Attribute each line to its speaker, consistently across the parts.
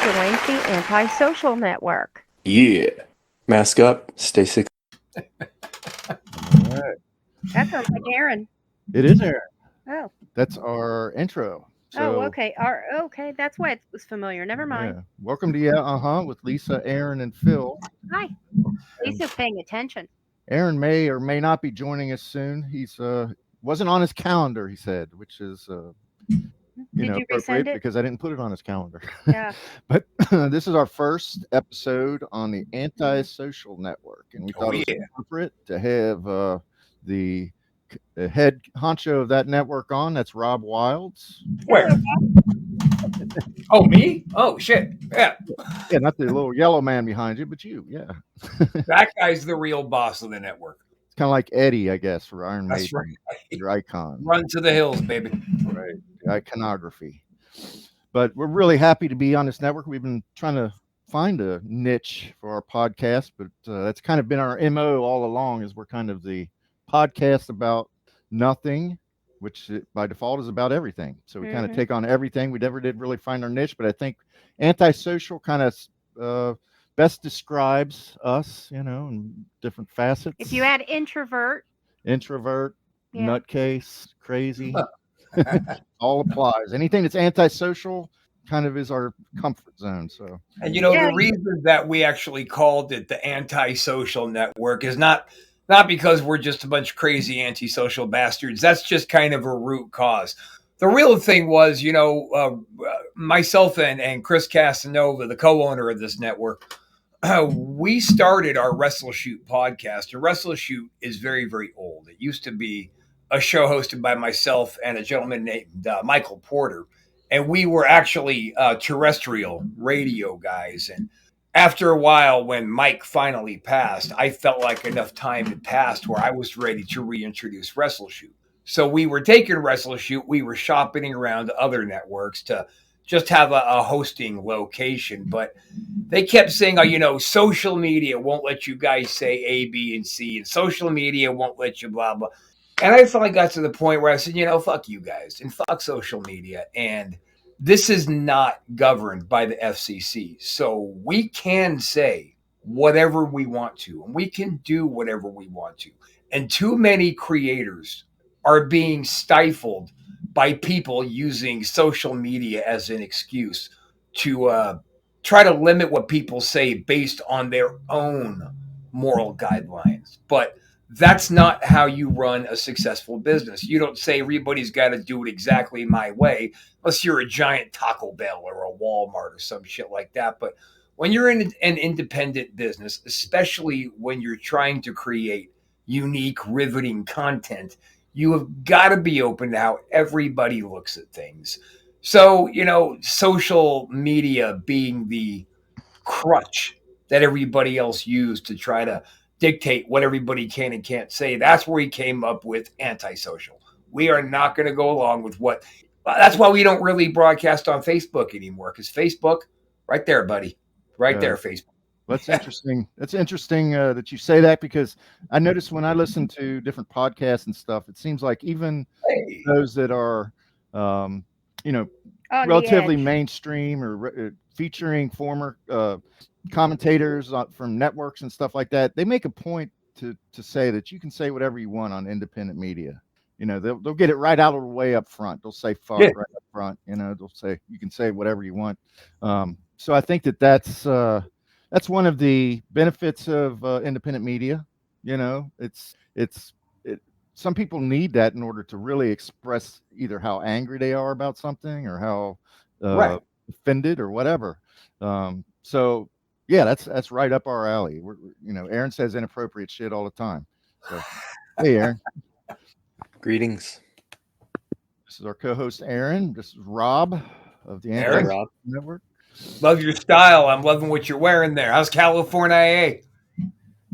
Speaker 1: joins the Anti-Social Network.
Speaker 2: Yeah. Mask up, stay 6.
Speaker 3: All right.
Speaker 1: That sounds like Aaron.
Speaker 3: It is Aaron.
Speaker 1: Oh.
Speaker 3: That's our intro.
Speaker 1: So, okay. Okay, that's why it was familiar. Never mind.
Speaker 3: Yeah. Welcome to with Lisa, Aaron, and Phil.
Speaker 1: Hi. Lisa's paying attention.
Speaker 3: Aaron may or may not be joining us soon. He's wasn't on his calendar, he said, which is
Speaker 1: Did you resend it?
Speaker 3: because I didn't put it on his calendar.
Speaker 1: Yeah.
Speaker 3: But this is our first episode on the Anti-Social Network, and we thought it was appropriate to have the head honcho of that network on. That's Rob Wilds.
Speaker 4: Where? Oh, me? Oh, shit. Yeah.
Speaker 3: Yeah, not the little yellow man behind you, but you. Yeah.
Speaker 4: That guy's the real boss of the network.
Speaker 3: It's kind of like Eddie, I guess, for Iron Maiden.
Speaker 4: That's right.
Speaker 3: Your icon.
Speaker 4: Run to the hills, baby.
Speaker 3: Right. The iconography. But we're really happy to be on this network. We've been trying to find a niche for our podcast, but that's kind of been our MO all along, is we're kind of the podcast about nothing, which by default is about everything. So we kind of take on everything. We never did really find our niche, but I think antisocial kind of best describes us, in different facets.
Speaker 1: If you add introvert,
Speaker 3: nutcase, crazy, all applies. Anything that's antisocial kind of is our comfort zone. So,
Speaker 4: and the reason that we actually called it the Anti-Social Network is not because we're just a bunch of crazy antisocial bastards. That's just kind of a root cause. The real thing was, myself and Chris Casanova, the co-owner of this network, we started our Wrestle Shoot podcast. And Wrestle Shoot is very, very old. It used to be a show hosted by myself and a gentleman named Michael Porter. And we were actually terrestrial radio guys. And after a while, when Mike finally passed, I felt like enough time had passed where I was ready to reintroduce Wrestle Shoot. So we were taking Wrestle Shoot. We were shopping around to other networks to just have a hosting location. But they kept saying, social media won't let you guys say A, B, and C. And social media won't let you blah, blah. And I finally got to the point where I said, fuck you guys and fuck social media. And this is not governed by the FCC. So we can say whatever we want to, and we can do whatever we want to. And too many creators are being stifled by people using social media as an excuse to try to limit what people say based on their own moral guidelines. But that's not how you run a successful business. You don't say everybody's got to do it exactly my way, unless you're a giant Taco Bell or a Walmart or some shit like that. But when you're in an independent business, especially when you're trying to create unique, riveting content, you have got to be open to how everybody looks at things. So, social media being the crutch that everybody else used to try to dictate what everybody can and can't say. That's where he came up with antisocial. We are not going to go along with that's why we don't really broadcast on Facebook anymore, because Facebook, right there, buddy, there, Facebook.
Speaker 3: That's interesting. That's interesting that you say that, because I noticed when I listen to different podcasts and stuff, it seems like even those that are, relatively mainstream or featuring former commentators from networks and stuff like that, they make a point to say that you can say whatever you want on independent media. They'll get it right out of the way up front. They'll say fuck right up front. They'll say you can say whatever you want. So I think that's one of the benefits of independent media. Some people need that in order to really express either how angry they are about something or how offended or whatever. So yeah, that's right up our alley. Aaron says inappropriate shit all the time. So hey, Aaron.
Speaker 2: Greetings.
Speaker 3: This is our co-host Aaron. This is Rob of the Anti-Socail Network.
Speaker 4: Love your style. I'm loving what you're wearing there. How's California?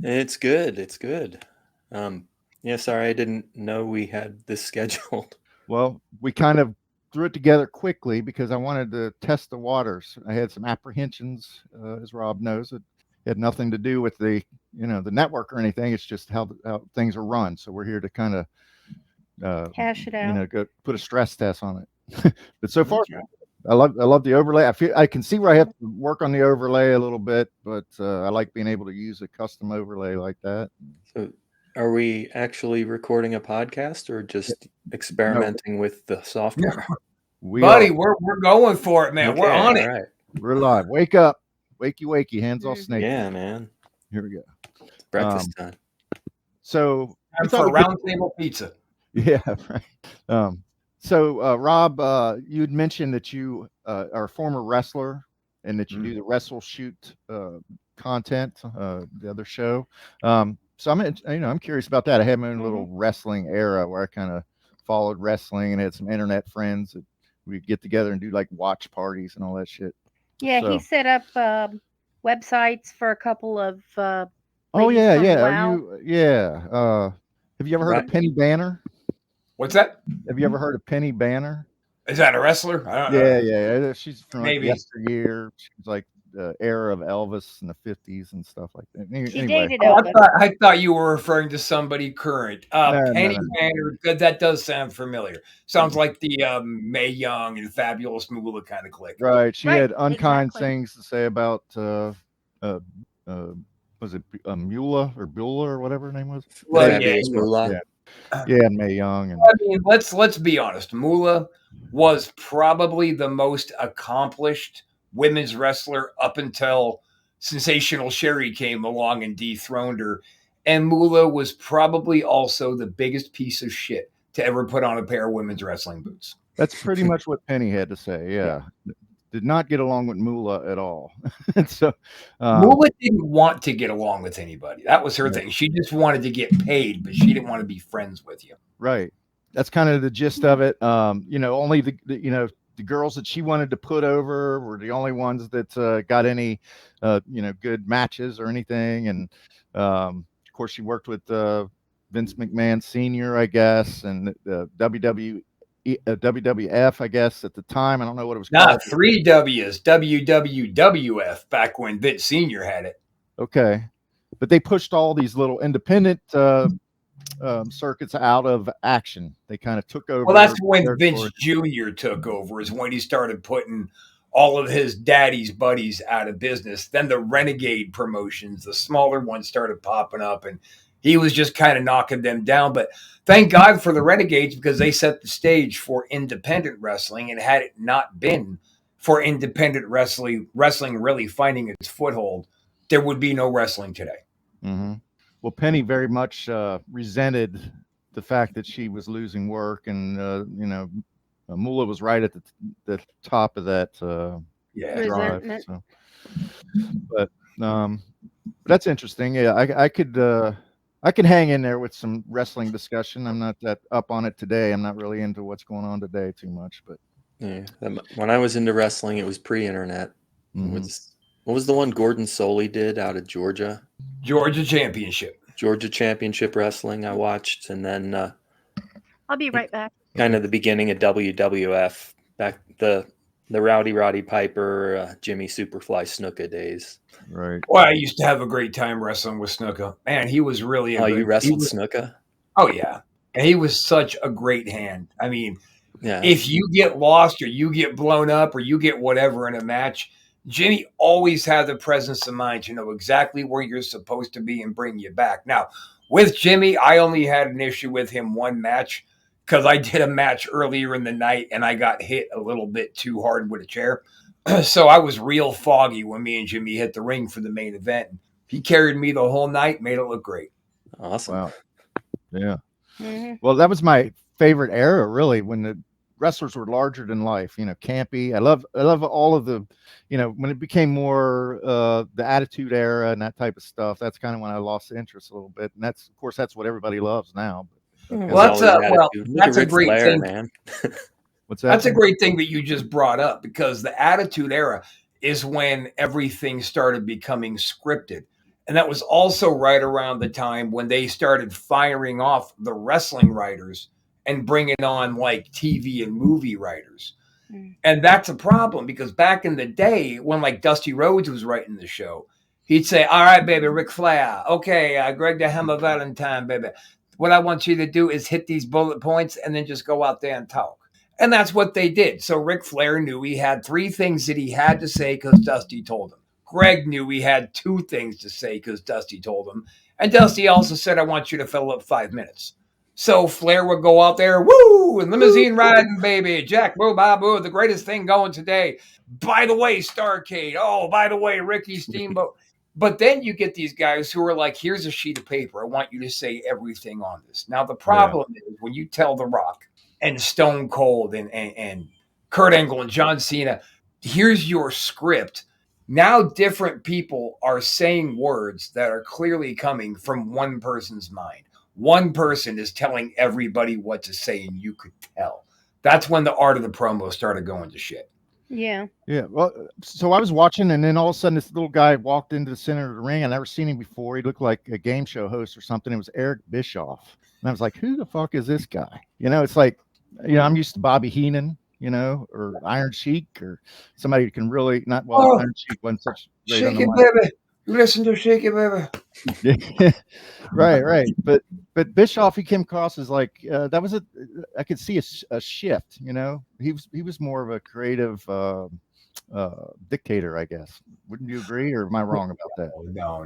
Speaker 2: It's good. It's good. Sorry, I didn't know we had this scheduled.
Speaker 3: Well, we kind of threw it together quickly because I wanted to test the waters. I had some apprehensions, as Rob knows. It had nothing to do with the network or anything. It's just how things are run. So we're here to kind of
Speaker 1: cash it out.
Speaker 3: Go put a stress test on it. But so far, I love the overlay. I can see where I have to work on the overlay a little bit, but I like being able to use a custom overlay like that.
Speaker 2: So are we actually recording a podcast or just experimenting with the software?
Speaker 4: Buddy, we're going for it, man.
Speaker 2: Okay,
Speaker 4: We're on it.
Speaker 2: All right.
Speaker 3: We're live. Wake up. Wakey, hands off snake.
Speaker 2: Yeah, man.
Speaker 3: Here we go.
Speaker 2: It's breakfast time.
Speaker 3: So
Speaker 4: Time for round table pizza.
Speaker 3: Yeah, right. So Rob, you had mentioned that you are a former wrestler and that you do the Wrestle Shoot content, the other show. So I'm curious about that. I had my own little wrestling era where I kind of followed wrestling and had some internet friends that we'd get together and do like watch parties and all that shit.
Speaker 1: Yeah,
Speaker 3: So-
Speaker 1: he set up websites for a couple of.
Speaker 3: Oh
Speaker 1: ladies
Speaker 3: yeah,
Speaker 1: from
Speaker 3: yeah.
Speaker 1: WoW.
Speaker 3: Have you ever heard of Penny Banner?
Speaker 4: What's that?
Speaker 3: Have you ever heard of Penny Banner?
Speaker 4: Is that a wrestler? I don't know.
Speaker 3: Yeah. She's from like
Speaker 4: Maybe.
Speaker 3: yesteryear. She was like the era of Elvis in the 50s and stuff like that.
Speaker 1: She
Speaker 3: Anyway,
Speaker 1: dated
Speaker 4: Oh,
Speaker 1: Elvis.
Speaker 4: I thought you were referring to somebody current.
Speaker 3: No,
Speaker 4: Penny
Speaker 3: no.
Speaker 4: Banner, good. That does sound familiar. Sounds like the Mae Young and Fabulous Moolah kind of clique.
Speaker 3: right. She
Speaker 1: Right,
Speaker 3: had unkind
Speaker 1: exactly.
Speaker 3: things to say about was it Mula or Beulah or whatever her name was?
Speaker 4: Well,
Speaker 2: Fabulous Moolah.
Speaker 3: Yeah, and Mae Young and
Speaker 4: I mean, let's be honest. Moolah was probably the most accomplished women's wrestler up until Sensational Sherry came along and dethroned her. And Moolah was probably also the biggest piece of shit to ever put on a pair of women's wrestling boots.
Speaker 3: that's pretty much what Penny had to say. Yeah. Did not get along with Moolah at all. And so
Speaker 4: Moolah didn't want to get along with anybody. That was her thing. She just wanted to get paid, but she didn't want to be friends with you.
Speaker 3: right. That's kind of the gist of it. Only the girls that she wanted to put over were the only ones that got any good matches or anything. And of course she worked with Vince McMahon Sr., I guess, and WWF, I guess, at the time. I don't know what it was called.
Speaker 4: Not 3 W's, WWWF, back when Vince Sr. had it.
Speaker 3: Okay. But they pushed all these little independent circuits out of action. They kind of took over.
Speaker 4: Well, that's when
Speaker 3: territory.
Speaker 4: Vince Jr. took over, is when he started putting all of his daddy's buddies out of business. Then the Renegade promotions, the smaller ones, started popping up, and he was just kind of knocking them down. But thank God for the Renegades, because they set the stage for independent wrestling. And had it not been for independent wrestling really finding its foothold, there would be no wrestling today.
Speaker 3: Mm-hmm. Well, Penny very much resented the fact that she was losing work, and Moolah was right at the top of that
Speaker 4: Yeah.
Speaker 3: drive.
Speaker 1: Resentment.
Speaker 3: So. But that's interesting. Yeah, I could hang in there with some wrestling discussion. I'm not that up on it today. I'm not really into what's going on today too much. But
Speaker 2: Yeah. When I was into wrestling, it was pre-internet.
Speaker 3: Mhm.
Speaker 2: What was the one Gordon Soley did out of Georgia?
Speaker 4: Georgia Championship.
Speaker 2: Georgia Championship Wrestling I watched, and then
Speaker 1: I'll be right back.
Speaker 2: kind of the beginning of WWF, back the Roddy Piper, Jimmy Superfly Snuka days.
Speaker 3: right.
Speaker 4: Well, I used to have a great time wrestling with Snuka. Man, he was really a
Speaker 2: Oh, you
Speaker 4: great-
Speaker 2: wrestled
Speaker 4: he was-
Speaker 2: Snuka?
Speaker 4: Oh, yeah. And he was such a great hand. I mean,
Speaker 2: Yeah.
Speaker 4: if you get lost or you get blown up or you get whatever in a match, Jimmy always had the presence of mind to know exactly where you're supposed to be and bring you back. Now, with Jimmy, I only had an issue with him one match, because I did a match earlier in the night and I got hit a little bit too hard with a chair. So I was real foggy when me and Jimmy hit the ring for the main event. He carried me the whole night, made it look great.
Speaker 2: Awesome.
Speaker 3: Wow. Yeah.
Speaker 1: Mm-hmm.
Speaker 3: Well, that was my favorite era, really, when the wrestlers were larger than life. Campy. I love all of the, when it became more the Attitude Era and that type of stuff. That's kind of when I lost interest a little bit, and that's, of course, that's what everybody loves now.
Speaker 4: Well, that's a great thing,
Speaker 2: man.
Speaker 3: What's that?
Speaker 4: That's a great thing that you just brought up, because the Attitude Era is when everything started becoming scripted. And that was also right around the time when they started firing off the wrestling writers and bringing on like TV and movie writers. And that's a problem, because back in the day when like Dusty Rhodes was writing the show, he'd say, "All right, baby, Ric Flair. Okay, Greg the Hammer Valentine, baby. What I want you to do is hit these bullet points and then just go out there and talk." And that's what they did. So Ric Flair knew he had 3 things that he had to say because Dusty told him. Greg knew he had 2 things to say because Dusty told him. And Dusty also said, I want you to fill up 5 minutes. So Flair would go out there, woo, and limousine riding, baby. Jack, boo, babu, the greatest thing going today. By the way, Starcade. Oh, by the way, Ricky Steamboat. But then you get these guys who are like, here's a sheet of paper. I want you to say everything on this. Now, the problem is when you tell The Rock and Stone Cold and Kurt Angle and John Cena, here's your script. Now different people are saying words that are clearly coming from one person's mind. One person is telling everybody what to say, and you could tell. That's when the art of the promo started going to shit.
Speaker 1: Yeah.
Speaker 3: Yeah. Well, so I was watching, and then all of a sudden, this little guy walked into the center of the ring. I'd never seen him before. He looked like a game show host or something. It was Eric Bischoff. And I was like, who the fuck is this guy? You know, it's like, you know, I'm used to Bobby Heenan, you know, or Iron Sheik, or somebody who can really not, well, Iron Sheik wasn't such great on the
Speaker 4: Shake it,
Speaker 3: mic.
Speaker 4: baby. You listen to Shake It, baby.
Speaker 3: Right. But Bischoff, he came across as like that was I could see a shift. You know, he was more of a creative dictator, I guess. Wouldn't you agree, or am I wrong about that?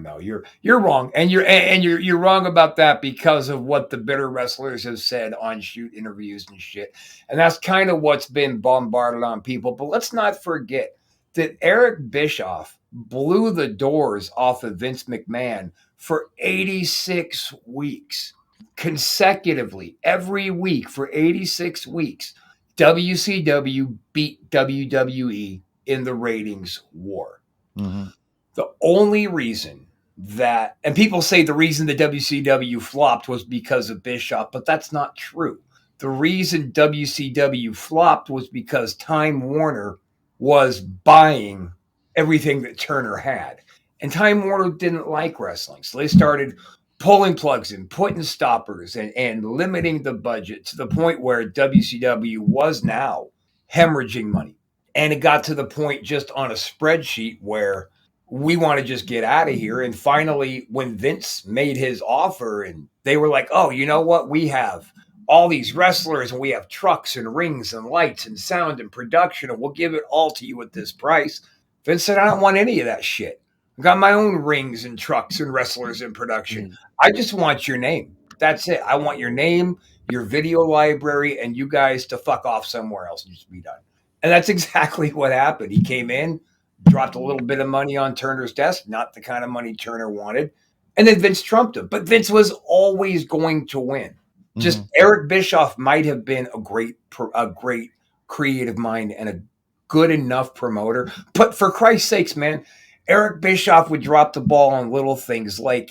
Speaker 4: No, you're wrong, and you're wrong about that because of what the bitter wrestlers have said on shoot interviews and shit, and that's kind of what's been bombarded on people. But let's not forget that Eric Bischoff blew the doors off of Vince McMahon for 86 weeks consecutively, every week for 86 weeks. WCW beat WWE in the ratings war.
Speaker 3: Mm-hmm.
Speaker 4: The only reason that, and people say the reason the WCW flopped was because of Bischoff, but that's not true. The reason WCW flopped was because Time Warner was buying everything that Turner had. And Time Warner didn't like wrestling. So they started pulling plugs and putting stoppers and limiting the budget to the point where WCW was now hemorrhaging money. And it got to the point just on a spreadsheet where we want to just get out of here. And finally, when Vince made his offer and they were like, oh, you know what? We have all these wrestlers and we have trucks and rings and lights and sound and production, and we'll give it all to you at this price. Vince said, I don't want any of that shit. I've got my own rings and trucks and wrestlers in production. I just want your name. That's it. I want your name, your video library, and you guys to fuck off somewhere else and just be done. And that's exactly what happened. He came in, dropped a little bit of money on Turner's desk, not the kind of money Turner wanted. And then Vince trumped him. But Vince was always going to win. Just Eric Bischoff might have been a great creative mind and a good enough promoter. But for Christ's sakes, man, Eric Bischoff would drop the ball on little things like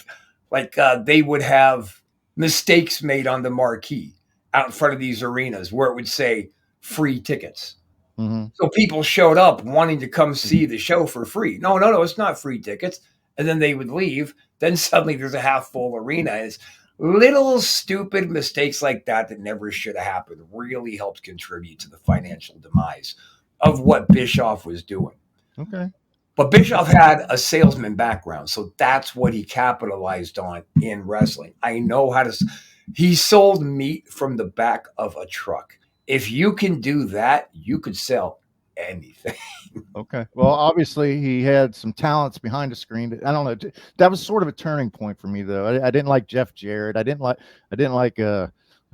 Speaker 4: they would have mistakes made on the marquee out in front of these arenas where it would say free tickets. Mm-hmm. So people showed up wanting to come see the show for free. No, it's not free tickets. And then they would leave. Then suddenly there's a half full arena. It's little stupid mistakes like that never should have happened really helped contribute to the financial demise of what Bischoff was doing.
Speaker 3: Okay.
Speaker 4: But Bischoff had a salesman background, so that's what he capitalized on in wrestling. I know how to. He sold meat from the back of a truck. If you can do that, you could sell anything.
Speaker 3: Okay. Well, obviously he had some talents behind the screen. I don't know. That was sort of a turning point for me, though. I didn't like Jeff Jarrett. I didn't like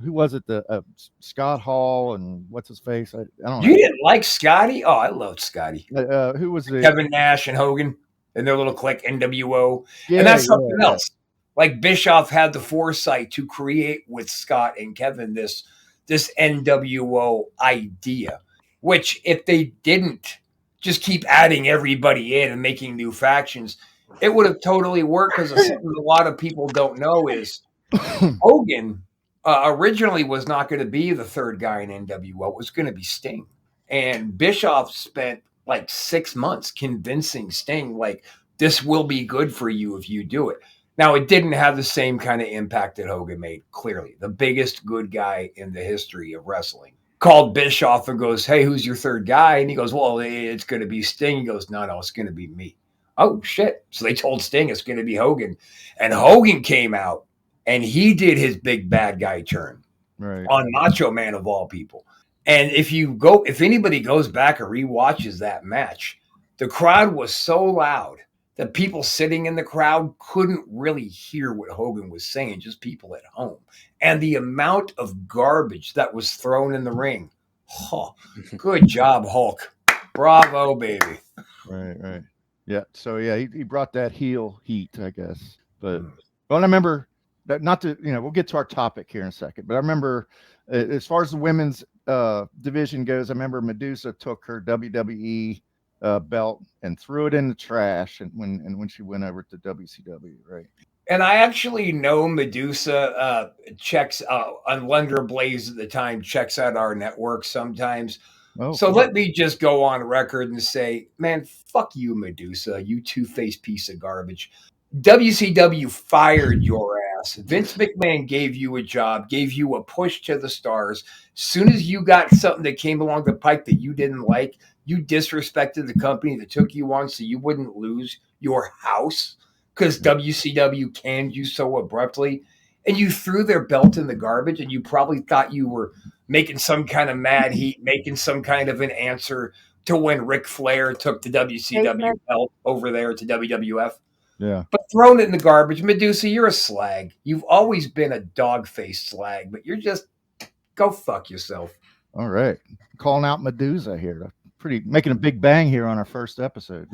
Speaker 3: who was it? The Scott Hall and what's his face? I don't know.
Speaker 4: You didn't like Scotty? Oh, I loved Scotty.
Speaker 3: Who was it?
Speaker 4: Kevin Nash and Hogan and their little clique NWO. Yeah, and that's something else. Like Bischoff had the foresight to create with Scott and Kevin this NWO idea, which if they didn't just keep adding everybody in and making new factions, it would have totally worked. Because something a lot of people don't know is Hogan originally was not going to be the third guy in NWO. It was going to be Sting. And Bischoff spent like 6 months convincing Sting, like, this will be good for you if you do it. Now, it didn't have the same kind of impact that Hogan made, clearly. The biggest good guy in the history of wrestling called Bischoff and goes, hey, who's your third guy? And he goes, well, it's going to be Sting. He goes, no, it's going to be me. Oh, shit. So they told Sting it's going to be Hogan. And Hogan came out and he did his big bad guy turn on Macho Man of all people. And if anybody goes back and rewatches that match, the crowd was so loud that people sitting in the crowd couldn't really hear what Hogan was saying, just people at home. And the amount of garbage that was thrown in the ring. Oh, good job, Hulk. Bravo, baby.
Speaker 3: Right. Yeah. So yeah, he brought that heel heat, I guess. But I remember that, not to, we'll get to our topic here in a second, but I remember as far as the women's division goes, I remember Medusa took her WWE belt and threw it in the trash, and when she went over to WCW, right?
Speaker 4: And I actually know Medusa checks on Lunder Blaze at the time, checks out our network sometimes.
Speaker 3: Oh,
Speaker 4: So
Speaker 3: cool.
Speaker 4: let me just go on record and say, man, fuck you, Medusa, you two-faced piece of garbage. WCW fired your ass. Vince McMahon gave you a job, gave you a push to the stars. Soon as you got something that came along the pike that you didn't like, you disrespected the company that took you on so you wouldn't lose your house because WCW canned you so abruptly. And you threw their belt in the garbage, and you probably thought you were making some kind of mad heat, making some kind of an answer to when Ric Flair took the WCW belt over there to WWF.
Speaker 3: Yeah.
Speaker 4: But thrown it in the garbage. Medusa, you're a slag. You've always been a dog-faced slag, but you're just, go fuck yourself.
Speaker 3: All right. Calling out Medusa here. Making a big bang here on our first episode.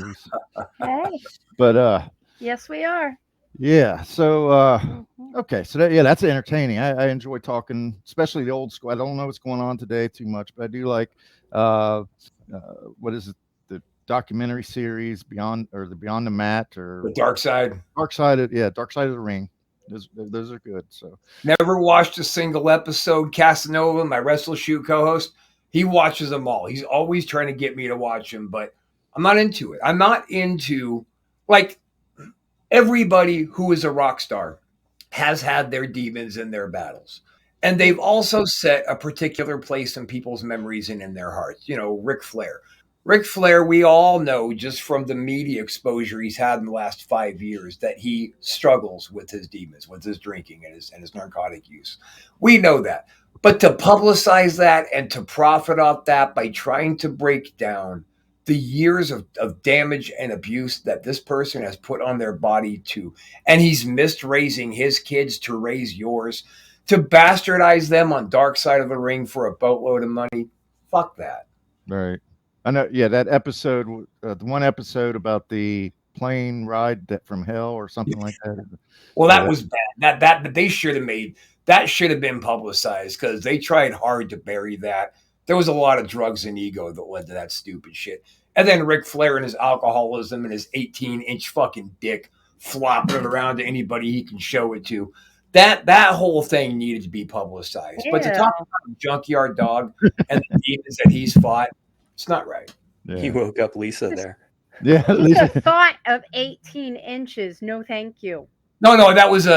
Speaker 1: Hey.
Speaker 3: But
Speaker 1: Yes, we are.
Speaker 3: yeah. So okay. So that's entertaining. I enjoy talking, especially the old school. I don't know what's going on today too much, but I do like what is it? The documentary series Beyond the Mat, or
Speaker 4: The Dark Side.
Speaker 3: Dark Side of the Ring. Those are good. So
Speaker 4: never watched a single episode. Casanova, my Wrestle Shoot co-host, he watches them all. He's always trying to get me to watch them, but I'm not into it. I'm not into, like, everybody who is a rock star has had their demons in their battles. And they've also set a particular place in people's memories and in their hearts. Ric Flair. Ric Flair, we all know just from the media exposure he's had in the last 5 years that he struggles with his demons, with his drinking and his narcotic use. We know that. But to publicize that and to profit off that by trying to break down the years of damage and abuse that this person has put on their body and he's missed raising his kids to raise yours, to bastardize them on Dark Side of the Ring for a boatload of money, fuck that.
Speaker 3: Right. I know. Yeah, that episode, the one episode about the plane ride from hell or something like that.
Speaker 4: Well, that was bad. That they should have made. That should have been publicized because they tried hard to bury that. There was a lot of drugs and ego that led to that stupid shit. And then Ric Flair and his alcoholism and his 18-inch fucking dick flopping it around to anybody he can show it to. That whole thing needed to be publicized. Yeah. But to talk about Junkyard Dog and the demons that he's fought, it's not right.
Speaker 2: Yeah. He woke up Lisa there.
Speaker 3: Yeah,
Speaker 1: Lisa. The thought of 18 inches. No, thank you.
Speaker 4: No, that was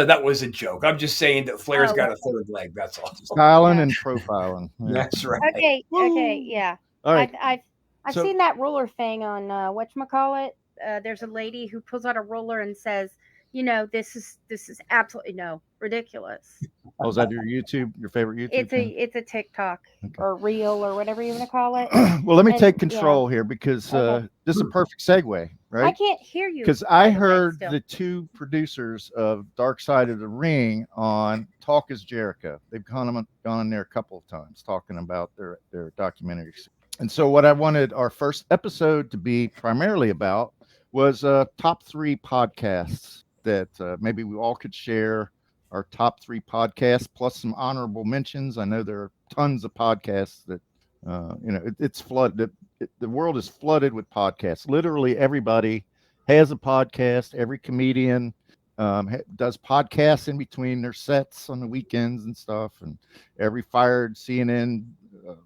Speaker 4: a joke. I'm just saying that Flair's got a third leg. That's all.
Speaker 3: Styling and profiling.
Speaker 4: Yeah. That's right.
Speaker 1: Okay, yeah.
Speaker 3: All right.
Speaker 1: I've seen that ruler thing on whatchamacallit. There's a lady who pulls out a ruler and says, this is absolutely ridiculous.
Speaker 3: Oh, is that your favorite YouTube?
Speaker 1: It's a TikTok or reel or whatever you want to call it.
Speaker 3: Well, let me take control here because this is a perfect segue, right?
Speaker 1: I can't hear you.
Speaker 3: Because I heard the two producers of Dark Side of the Ring on Talk is Jericho. They've gone on there a couple of times talking about their documentaries. And so what I wanted our first episode to be primarily about was top 3 podcasts that maybe we all could share, our top 3 podcasts plus some honorable mentions. I know there are tons of podcasts that it's flooded. The world is flooded with podcasts. Literally everybody has a podcast. Every comedian does podcasts in between their sets on the weekends and stuff, and every fired CNN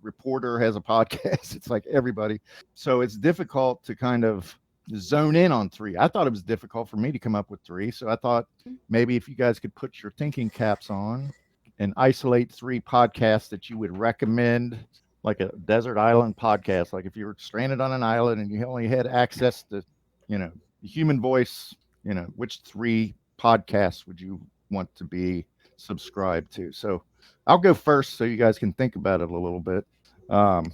Speaker 3: reporter has a podcast. It's like everybody. So it's difficult to kind of zone in on 3. I thought it was difficult for me to come up with 3. So I thought maybe if you guys could put your thinking caps on and isolate 3 podcasts that you would recommend, like a desert island podcast. Like if you were stranded on an island and you only had access to, the human voice, which 3 podcasts would you want to be subscribed to? So I'll go first so you guys can think about it a little bit. Um,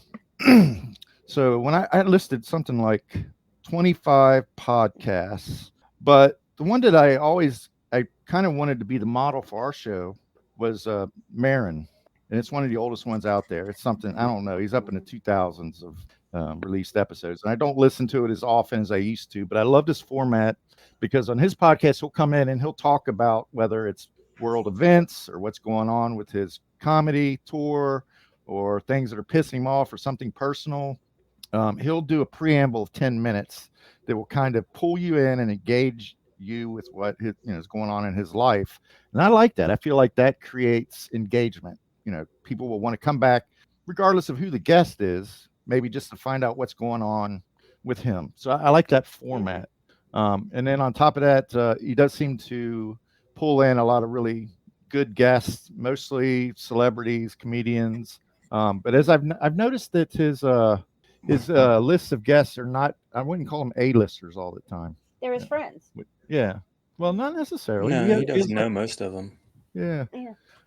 Speaker 3: so when I listed something like 25 podcasts, but the one that I kind of wanted to be the model for our show was Marin, and it's one of the oldest ones out there. It's something, I don't know. He's up in the 2000s of released episodes, and I don't listen to it as often as I used to, but I love this format because on his podcast he'll come in and he'll talk about whether it's world events or what's going on with his comedy tour or things that are pissing him off or something personal. He'll do a preamble of 10 minutes that will kind of pull you in and engage you with what is going on in his life. And I like that. I feel like that creates engagement. People will want to come back regardless of who the guest is, maybe just to find out what's going on with him. So I like that format. And then on top of that, he does seem to pull in a lot of really good guests, mostly celebrities, comedians. But as I've noticed that his lists of guests are not, I wouldn't call them A-listers all the time.
Speaker 1: They're his friends.
Speaker 3: Yeah. Well, not necessarily.
Speaker 2: No, he doesn't know most of them.
Speaker 3: Yeah.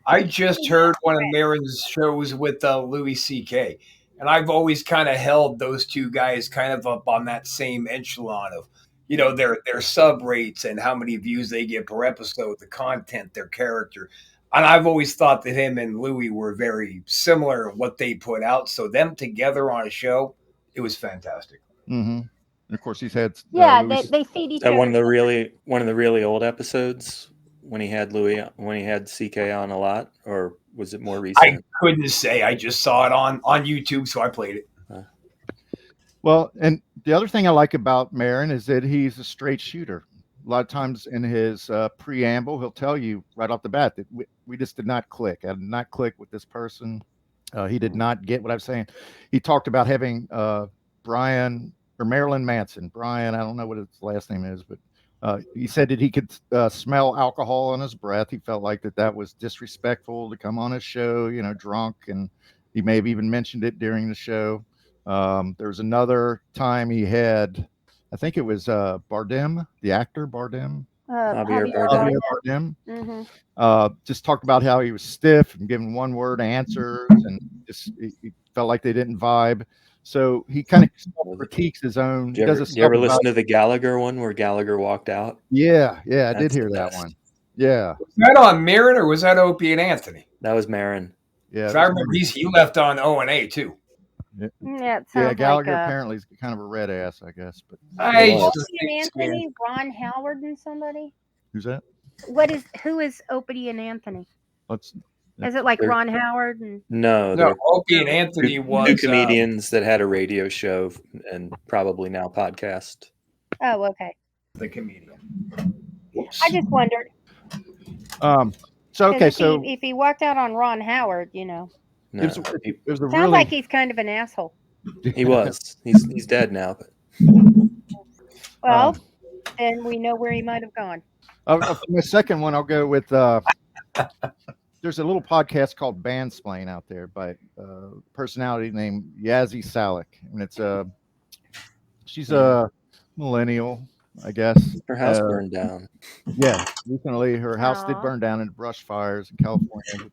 Speaker 4: I just heard one of Marin's shows with Louis C.K., and I've always kind of held those two guys kind of up on that same echelon of, their sub rates and how many views they get per episode, the content, their character. And I've always thought that him and Louis were very similar in what they put out. So them together on a show, it was fantastic.
Speaker 3: Mm-hmm. And of course, he's had
Speaker 1: they feed each other.
Speaker 2: One of the really old episodes when he had CK on a lot, or was it more recent?
Speaker 4: I couldn't say. I just saw it on YouTube, so I played it.
Speaker 3: Well, and the other thing I like about Marin is that he's a straight shooter. A lot of times in his preamble, he'll tell you right off the bat that we just did not click. I did not click with this person. He did not get what I was saying. He talked about having Brian or Marilyn Manson. Brian, I don't know what his last name is, but he said that he could smell alcohol on his breath. He felt like that was disrespectful to come on his show, drunk, and he may have even mentioned it during the show. There was another time he had, I think it was Bardem, the actor Bardem.
Speaker 1: Javier
Speaker 3: Bardem.
Speaker 1: Mm-hmm.
Speaker 3: Just talked about how he was stiff and giving one-word answers, and just he felt like they didn't vibe. So he kind of critiques his own.
Speaker 2: Did you ever listen to the Gallagher one where Gallagher walked out?
Speaker 3: Yeah, I did hear that one. Yeah.
Speaker 4: Was that on Marin or was that Opie and Anthony?
Speaker 2: That was Marin.
Speaker 3: Yeah.
Speaker 4: I remember he left on O&A too.
Speaker 1: Yeah,
Speaker 3: Gallagher apparently is kind of a red ass, I guess. But
Speaker 1: Opie and Anthony, Ron Howard, and somebody.
Speaker 3: Who's that?
Speaker 1: Who is Opie and Anthony? Is it like
Speaker 2: They're,
Speaker 1: Ron Howard?
Speaker 4: No, Opie and Anthony was
Speaker 2: two comedians that had a radio show and probably now podcast.
Speaker 1: Oh, okay.
Speaker 4: The comedian.
Speaker 1: I just wondered.
Speaker 3: So
Speaker 1: if he walked out on Ron Howard,
Speaker 2: No,
Speaker 3: it was a
Speaker 1: sounds like he's kind of an asshole.
Speaker 2: He was. He's dead now. But
Speaker 1: well, then we know where he might have gone.
Speaker 3: For my second one, I'll go with. There's a little podcast called Bandsplain out there by a personality named Yazzie Salik, and she's a millennial, I guess.
Speaker 2: Her house burned down.
Speaker 3: Yeah, recently her house did burn down in brush fires in California.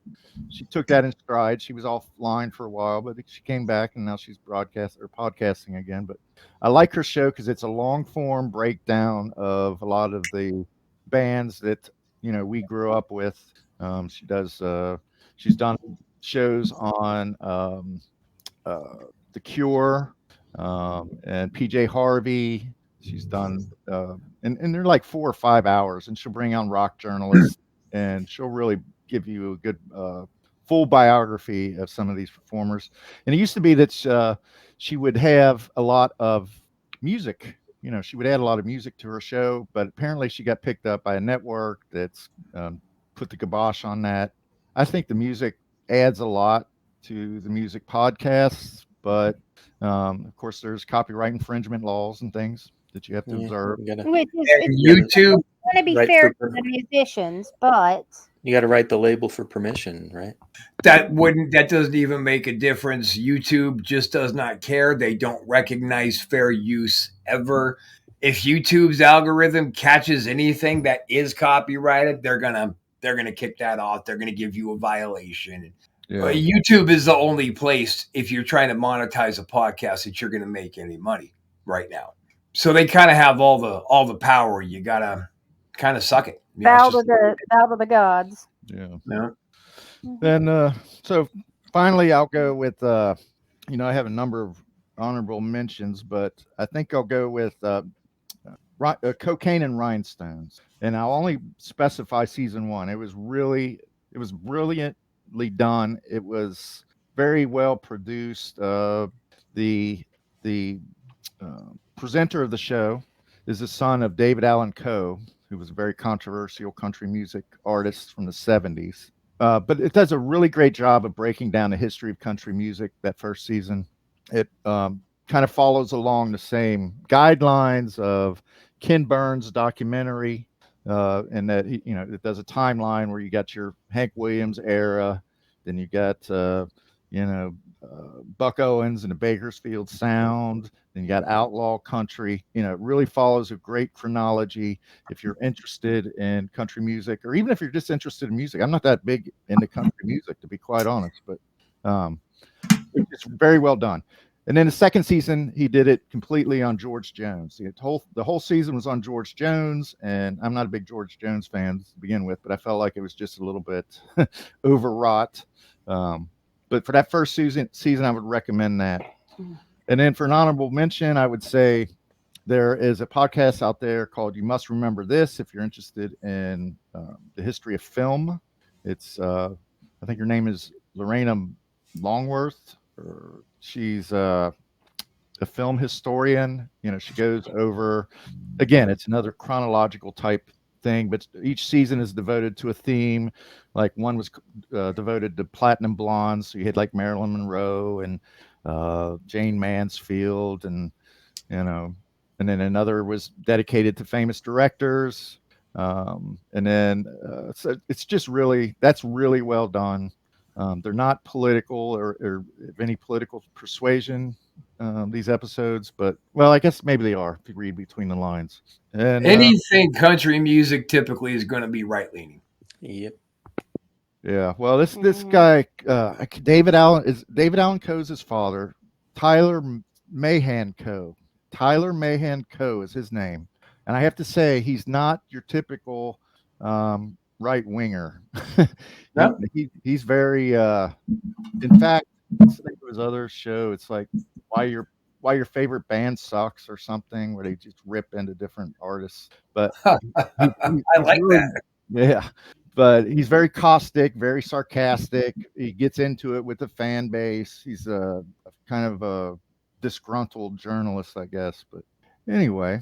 Speaker 3: She took that in stride. She was offline for a while, but she came back and now she's podcasting again. But I like her show because it's a long form breakdown of a lot of the bands that we grew up with. She does. She's done shows on The Cure and PJ Harvey. She's done, and they're like 4 or 5 hours, and she'll bring on rock journalists, and she'll really give you a good full biography of some of these performers. And it used to be that she would have a lot of music. She would add a lot of music to her show, but apparently she got picked up by a network that's put the kibosh on that. I think the music adds a lot to the music podcasts, but of course there's copyright infringement laws and things that you have to observe.
Speaker 4: YouTube.
Speaker 1: Want to be fair to the musicians, but
Speaker 2: you got to write the label for permission, right?
Speaker 4: That doesn't even make a difference. YouTube just does not care. They don't recognize fair use ever. If YouTube's algorithm catches anything that is copyrighted, they're gonna kick that off. They're gonna give you a violation.
Speaker 3: Yeah.
Speaker 4: YouTube is the only place, if you're trying to monetize a podcast, that you're going to make any money right now. So they kind of have all the power. You gotta kind of suck it. You know,
Speaker 1: Bow
Speaker 4: it's just-
Speaker 1: to the gods.
Speaker 3: Yeah.
Speaker 4: yeah.
Speaker 3: Then so finally I'll go with I have a number of honorable mentions, but I think I'll go with Cocaine and Rhinestones, and I'll only specify season 1. It was brilliantly done. It was very well produced. The presenter of the show is the son of David Allan Coe, who was a very controversial country music artist from the 70s. But it does a really great job of breaking down the history of country music. That first season, it kind of follows along the same guidelines of Ken Burns' documentary, and that it does a timeline where you got your Hank Williams era, then you got Buck Owens and the Bakersfield Sound, then you got outlaw country. It really follows a great chronology. If you're interested in country music, or even if you're just interested in music, I'm not that big into country music, to be quite honest, but it's very well done. And then the second season, he did it completely on George Jones. The whole season was on George Jones, and I'm not a big George Jones fan to begin with, but I felt like it was just a little bit overwrought. But for that first season, I would recommend that. And then for an honorable mention, I would say there is a podcast out there called You Must Remember This, if you're interested in the history of film. It's, I think her name is Lorena Longworth. She's a film historian. She goes over, again, it's another chronological type thing, but each season is devoted to a theme. Like one was devoted to platinum blondes, so you had like Marilyn Monroe and Jane Mansfield, and and then another was dedicated to famous directors, and then so it's just that's really well done. They're not political or of any political persuasion, these episodes, but well, I guess maybe they are if you read between the lines. And
Speaker 4: Anything country music typically is going to be right leaning.
Speaker 2: Yep.
Speaker 3: yeah, well, this guy, David Allan Coe's his father. Tyler Mahan Coe is his name, and I have to say he's not your typical right winger.
Speaker 4: No?
Speaker 3: He's very in fact, let's think of his other show. It's like why your favorite band sucks or something, where they just rip into different artists. But
Speaker 4: I like
Speaker 3: really,
Speaker 4: that.
Speaker 3: yeah. But he's very caustic, very sarcastic. He gets into it with the fan base. He's a kind of a disgruntled journalist, I guess. But anyway,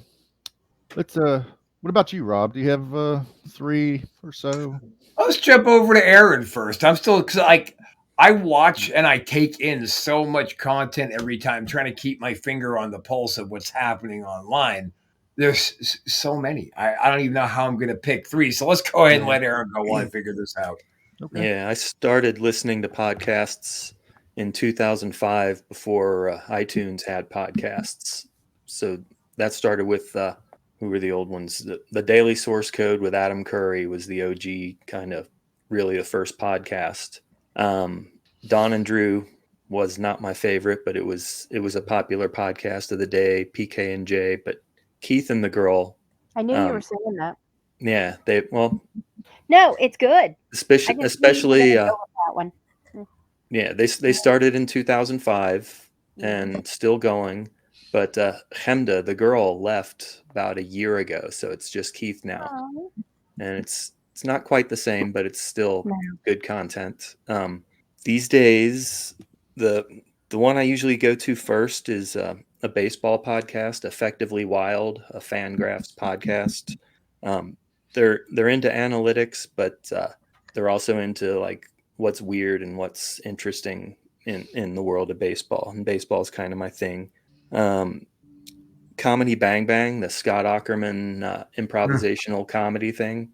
Speaker 3: let's what about you, Rob? Do you have 3 or so?
Speaker 4: Let's jump over to Aaron first. I'm still like, I watch and I take in so much content every time, trying to keep my finger on the pulse of what's happening online. There's so many. I don't even know how I'm going to pick 3. So let's go ahead and let Aaron go while I figure this out.
Speaker 3: Okay.
Speaker 2: Yeah, I started listening to podcasts in 2005 before iTunes had podcasts. So that started with who were the old ones? The Daily Source Code with Adam Curry was the OG, kind of really the first podcast. Don and Drew was not my favorite, but it was a popular podcast of the day. PK and J, but Keith and the Girl.
Speaker 1: I knew you were saying that.
Speaker 2: Yeah,
Speaker 1: No, it's good.
Speaker 2: especially
Speaker 1: that one.
Speaker 2: yeah, they started in 2005 and still going, but Chemda, the girl, left about a year ago, so it's just Keith now.
Speaker 1: Oh.
Speaker 2: And it's not quite the same, but it's still good content. These days, the one I usually go to first is a baseball podcast, Effectively Wild, a Fangraphs podcast. They're into analytics, but they're also into like what's weird and what's interesting in the world of baseball. And baseball is kind of my thing. Comedy Bang Bang, the Scott Ackerman improvisational comedy thing.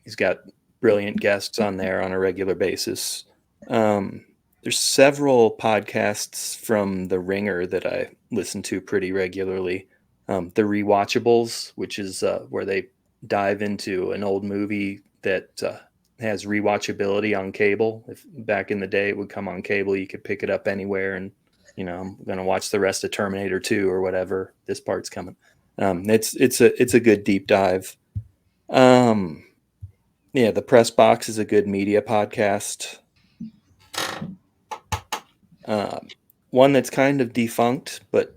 Speaker 2: He's got brilliant guests on there on a regular basis. There's several podcasts from The Ringer that I listen to pretty regularly. The Rewatchables, which is where they dive into an old movie that has rewatchability on cable. If back in the day it would come on cable, you could pick it up anywhere, and I'm going to watch the rest of Terminator 2 or whatever. This part's coming. It's a good deep dive. Yeah, the Press Box is a good media podcast. One that's kind of defunct, but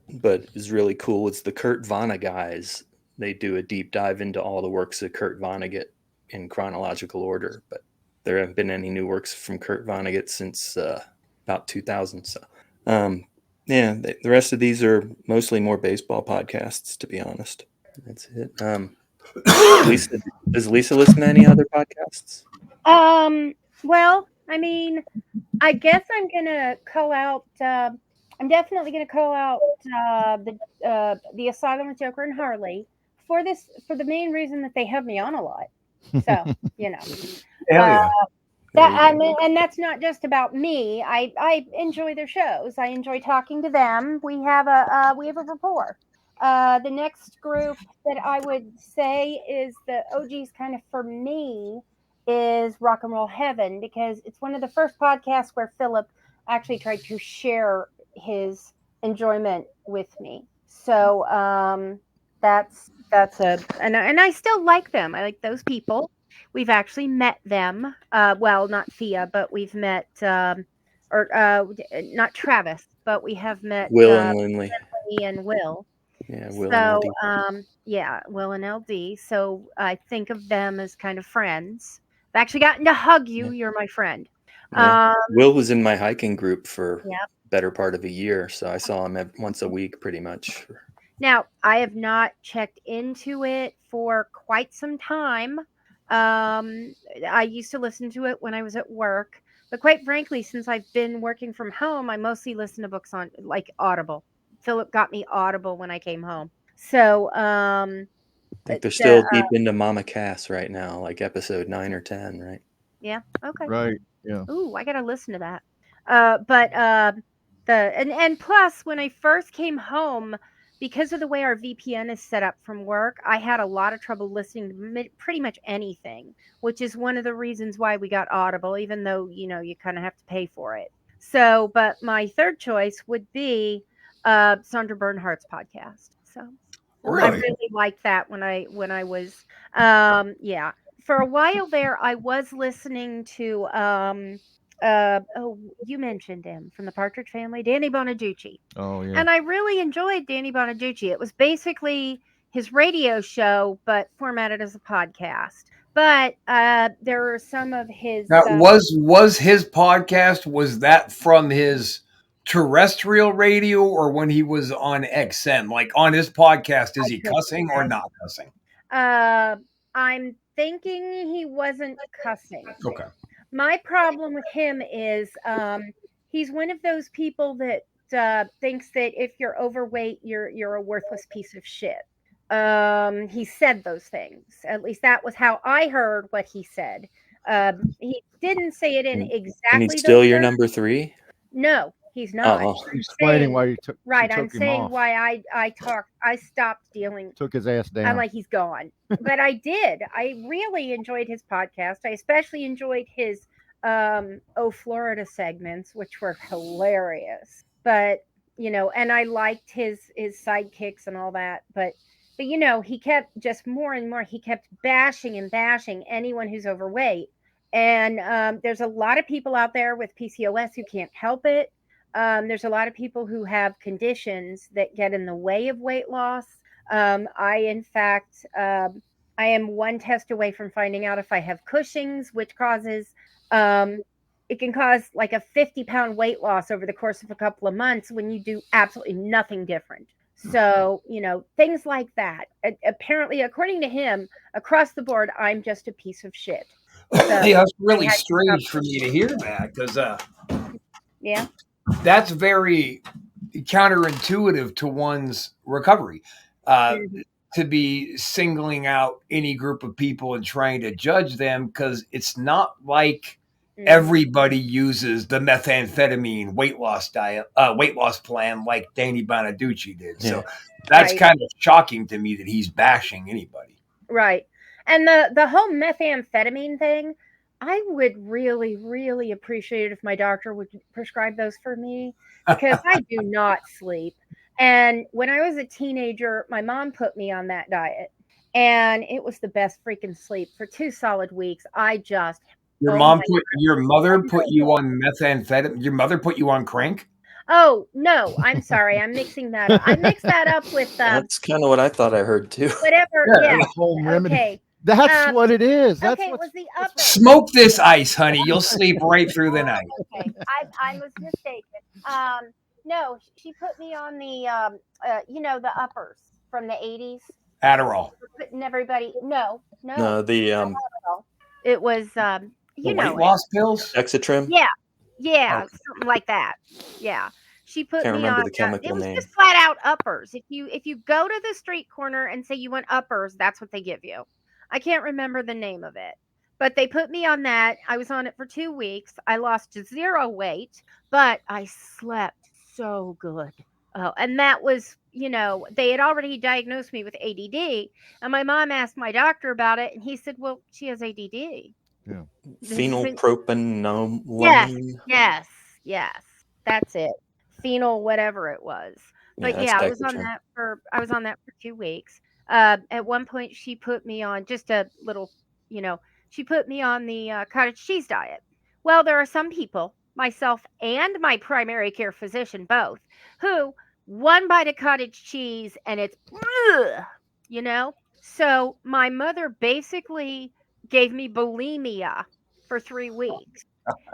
Speaker 2: is really cool. It's the Kurt Vonnegut guys. They do a deep dive into all the works of Kurt Vonnegut in chronological order, but there haven't been any new works from Kurt Vonnegut since about 2000. So, yeah, the rest of these are mostly more baseball podcasts, to be honest. That's it. Lisa, does Lisa listen to any other podcasts?
Speaker 1: Well, I mean, I guess I'm gonna call out. I'm definitely gonna call out the Asylum with Joker and Harley for the main reason that they have me on a lot. So
Speaker 4: Hell yeah.
Speaker 1: and that's not just about me. I enjoy their shows. I enjoy talking to them. We have a rapport. The next group that I would say is the OGs kind of for me is Rock and Roll Heaven, because it's one of the first podcasts where Philip actually tried to share his enjoyment with me. So that's and I still like them. I like those people. We've actually met them. Well, not Thea, but we've met not Travis, but we have met
Speaker 2: Will and Lindley.
Speaker 1: And Will.
Speaker 2: Yeah, Will
Speaker 1: So,
Speaker 2: and LD.
Speaker 1: yeah, Will and LD. So I think of them as kind of friends. I've actually gotten to hug you.
Speaker 2: Yeah.
Speaker 1: You're my friend.
Speaker 2: Yeah. Will was in my hiking group for
Speaker 1: Yep.
Speaker 2: better part of a year, so I saw him once a week pretty much.
Speaker 1: Now, I have not checked into it for quite some time. I used to listen to it when I was at work, but quite frankly, since I've been working from home, I mostly listen to books on like Audible. Philip got me Audible when I came home. So,
Speaker 2: I think they're still deep into Mama Cass right now, like episode 9 or 10, right?
Speaker 1: Yeah. Okay.
Speaker 3: Right. Yeah.
Speaker 1: Ooh, I gotta listen to that. And plus, when I first came home, because of the way our VPN is set up from work, I had a lot of trouble listening to pretty much anything, which is one of the reasons why we got Audible, even though, you kind of have to pay for it. So, but my third choice would be Sandra Bernhardt's podcast. So I really liked that when I was, yeah. For a while there, I was listening to, you mentioned him from the Partridge Family, Danny Bonaducci.
Speaker 3: Oh yeah.
Speaker 1: And I really enjoyed Danny Bonaducci. It was basically his radio show, but formatted as a podcast. But there were some of his.
Speaker 4: Now, was his podcast, was that from his terrestrial radio or when he was on XM? Like on his podcast, is he cussing or not cussing?
Speaker 1: I'm thinking he wasn't cussing.
Speaker 4: Okay.
Speaker 1: My problem with him is he's one of those people that thinks that if you're overweight, you're a worthless piece of shit. He said those things. At least that was how I heard what he said. He didn't say it in exactly.
Speaker 2: And he's still your number 3?
Speaker 1: No, he's not.
Speaker 3: Explaining why you took.
Speaker 1: Right,
Speaker 3: I'm
Speaker 1: saying why I stopped dealing.
Speaker 3: Took his ass down.
Speaker 1: I'm like, he's gone. But I did. I really enjoyed his podcast. I especially enjoyed his Florida segments, which were hilarious. But and I liked his sidekicks and all that. But he kept just more and more. He kept bashing anyone who's overweight. And there's a lot of people out there with PCOS who can't help it. There's a lot of people who have conditions that get in the way of weight loss. In fact, I am one test away from finding out if I have Cushing's, which causes, it can cause like a 50-pound weight loss over the course of a couple of months when you do absolutely nothing different. So, things like that. Apparently, according to him, across the board, I'm just a piece of shit. So,
Speaker 4: yeah, it's really strange for me to hear that because,
Speaker 1: yeah,
Speaker 4: that's very counterintuitive to one's recovery. To be singling out any group of people and trying to judge them, because it's not like everybody uses the methamphetamine weight loss plan like Danny Bonaducci did. Yeah. So that's kind of shocking to me that he's bashing anybody.
Speaker 1: Right. And the whole methamphetamine thing, I would really, really appreciate it if my doctor would prescribe those for me because I do not sleep. And when I was a teenager, my mom put me on that diet, and it was the best freaking sleep for 2 solid weeks. I just, oh my,
Speaker 4: Your mother put you on methamphetamine. Your mother put you on crank.
Speaker 1: oh no, I'm sorry, I'm mixing that up. I mixed that up with
Speaker 2: That's kind of what I thought I heard too.
Speaker 1: whatever.
Speaker 4: Yeah,
Speaker 1: Yeah,
Speaker 3: Home remedy.
Speaker 1: okay.
Speaker 3: That's what it is. That's
Speaker 1: Okay, it
Speaker 3: what.
Speaker 1: was the uppers.
Speaker 4: Smoke this ice, honey. You'll sleep right through the night.
Speaker 1: Okay, I was mistaken. No, she put me on the the uppers from the 80s.
Speaker 4: Adderall.
Speaker 1: Putting everybody, no,
Speaker 2: No, the
Speaker 1: it was
Speaker 4: The
Speaker 1: you
Speaker 4: weight
Speaker 1: know it.
Speaker 4: loss pills.
Speaker 2: Dexatrim.
Speaker 1: Yeah,
Speaker 4: Okay.
Speaker 1: something like that. Yeah. She put
Speaker 2: Can't
Speaker 1: me
Speaker 2: remember
Speaker 1: on
Speaker 2: the chemical
Speaker 1: it was
Speaker 2: name.
Speaker 1: just flat out uppers. If you go to the street corner and say you want uppers, that's what they give you. I can't remember the name of it. But they put me on that. I was on it for 2 weeks. I lost 0 weight, but I slept so good. Oh, and that was, they had already diagnosed me with ADD, and my mom asked my doctor about it, and he said, "Well, she has ADD."
Speaker 3: Yeah.
Speaker 2: Phenylpropanolamine.
Speaker 1: Yes. That's it. Phenol, whatever it was. But
Speaker 2: that's
Speaker 1: yeah,
Speaker 2: Dexatrim.
Speaker 1: I was on that for 2 weeks. At one point, she put me on just a little, she put me on the cottage cheese diet. Well, there are some people, myself and my primary care physician both, who one bite of cottage cheese and it's, ugh, you know. So my mother basically gave me bulimia for 3 weeks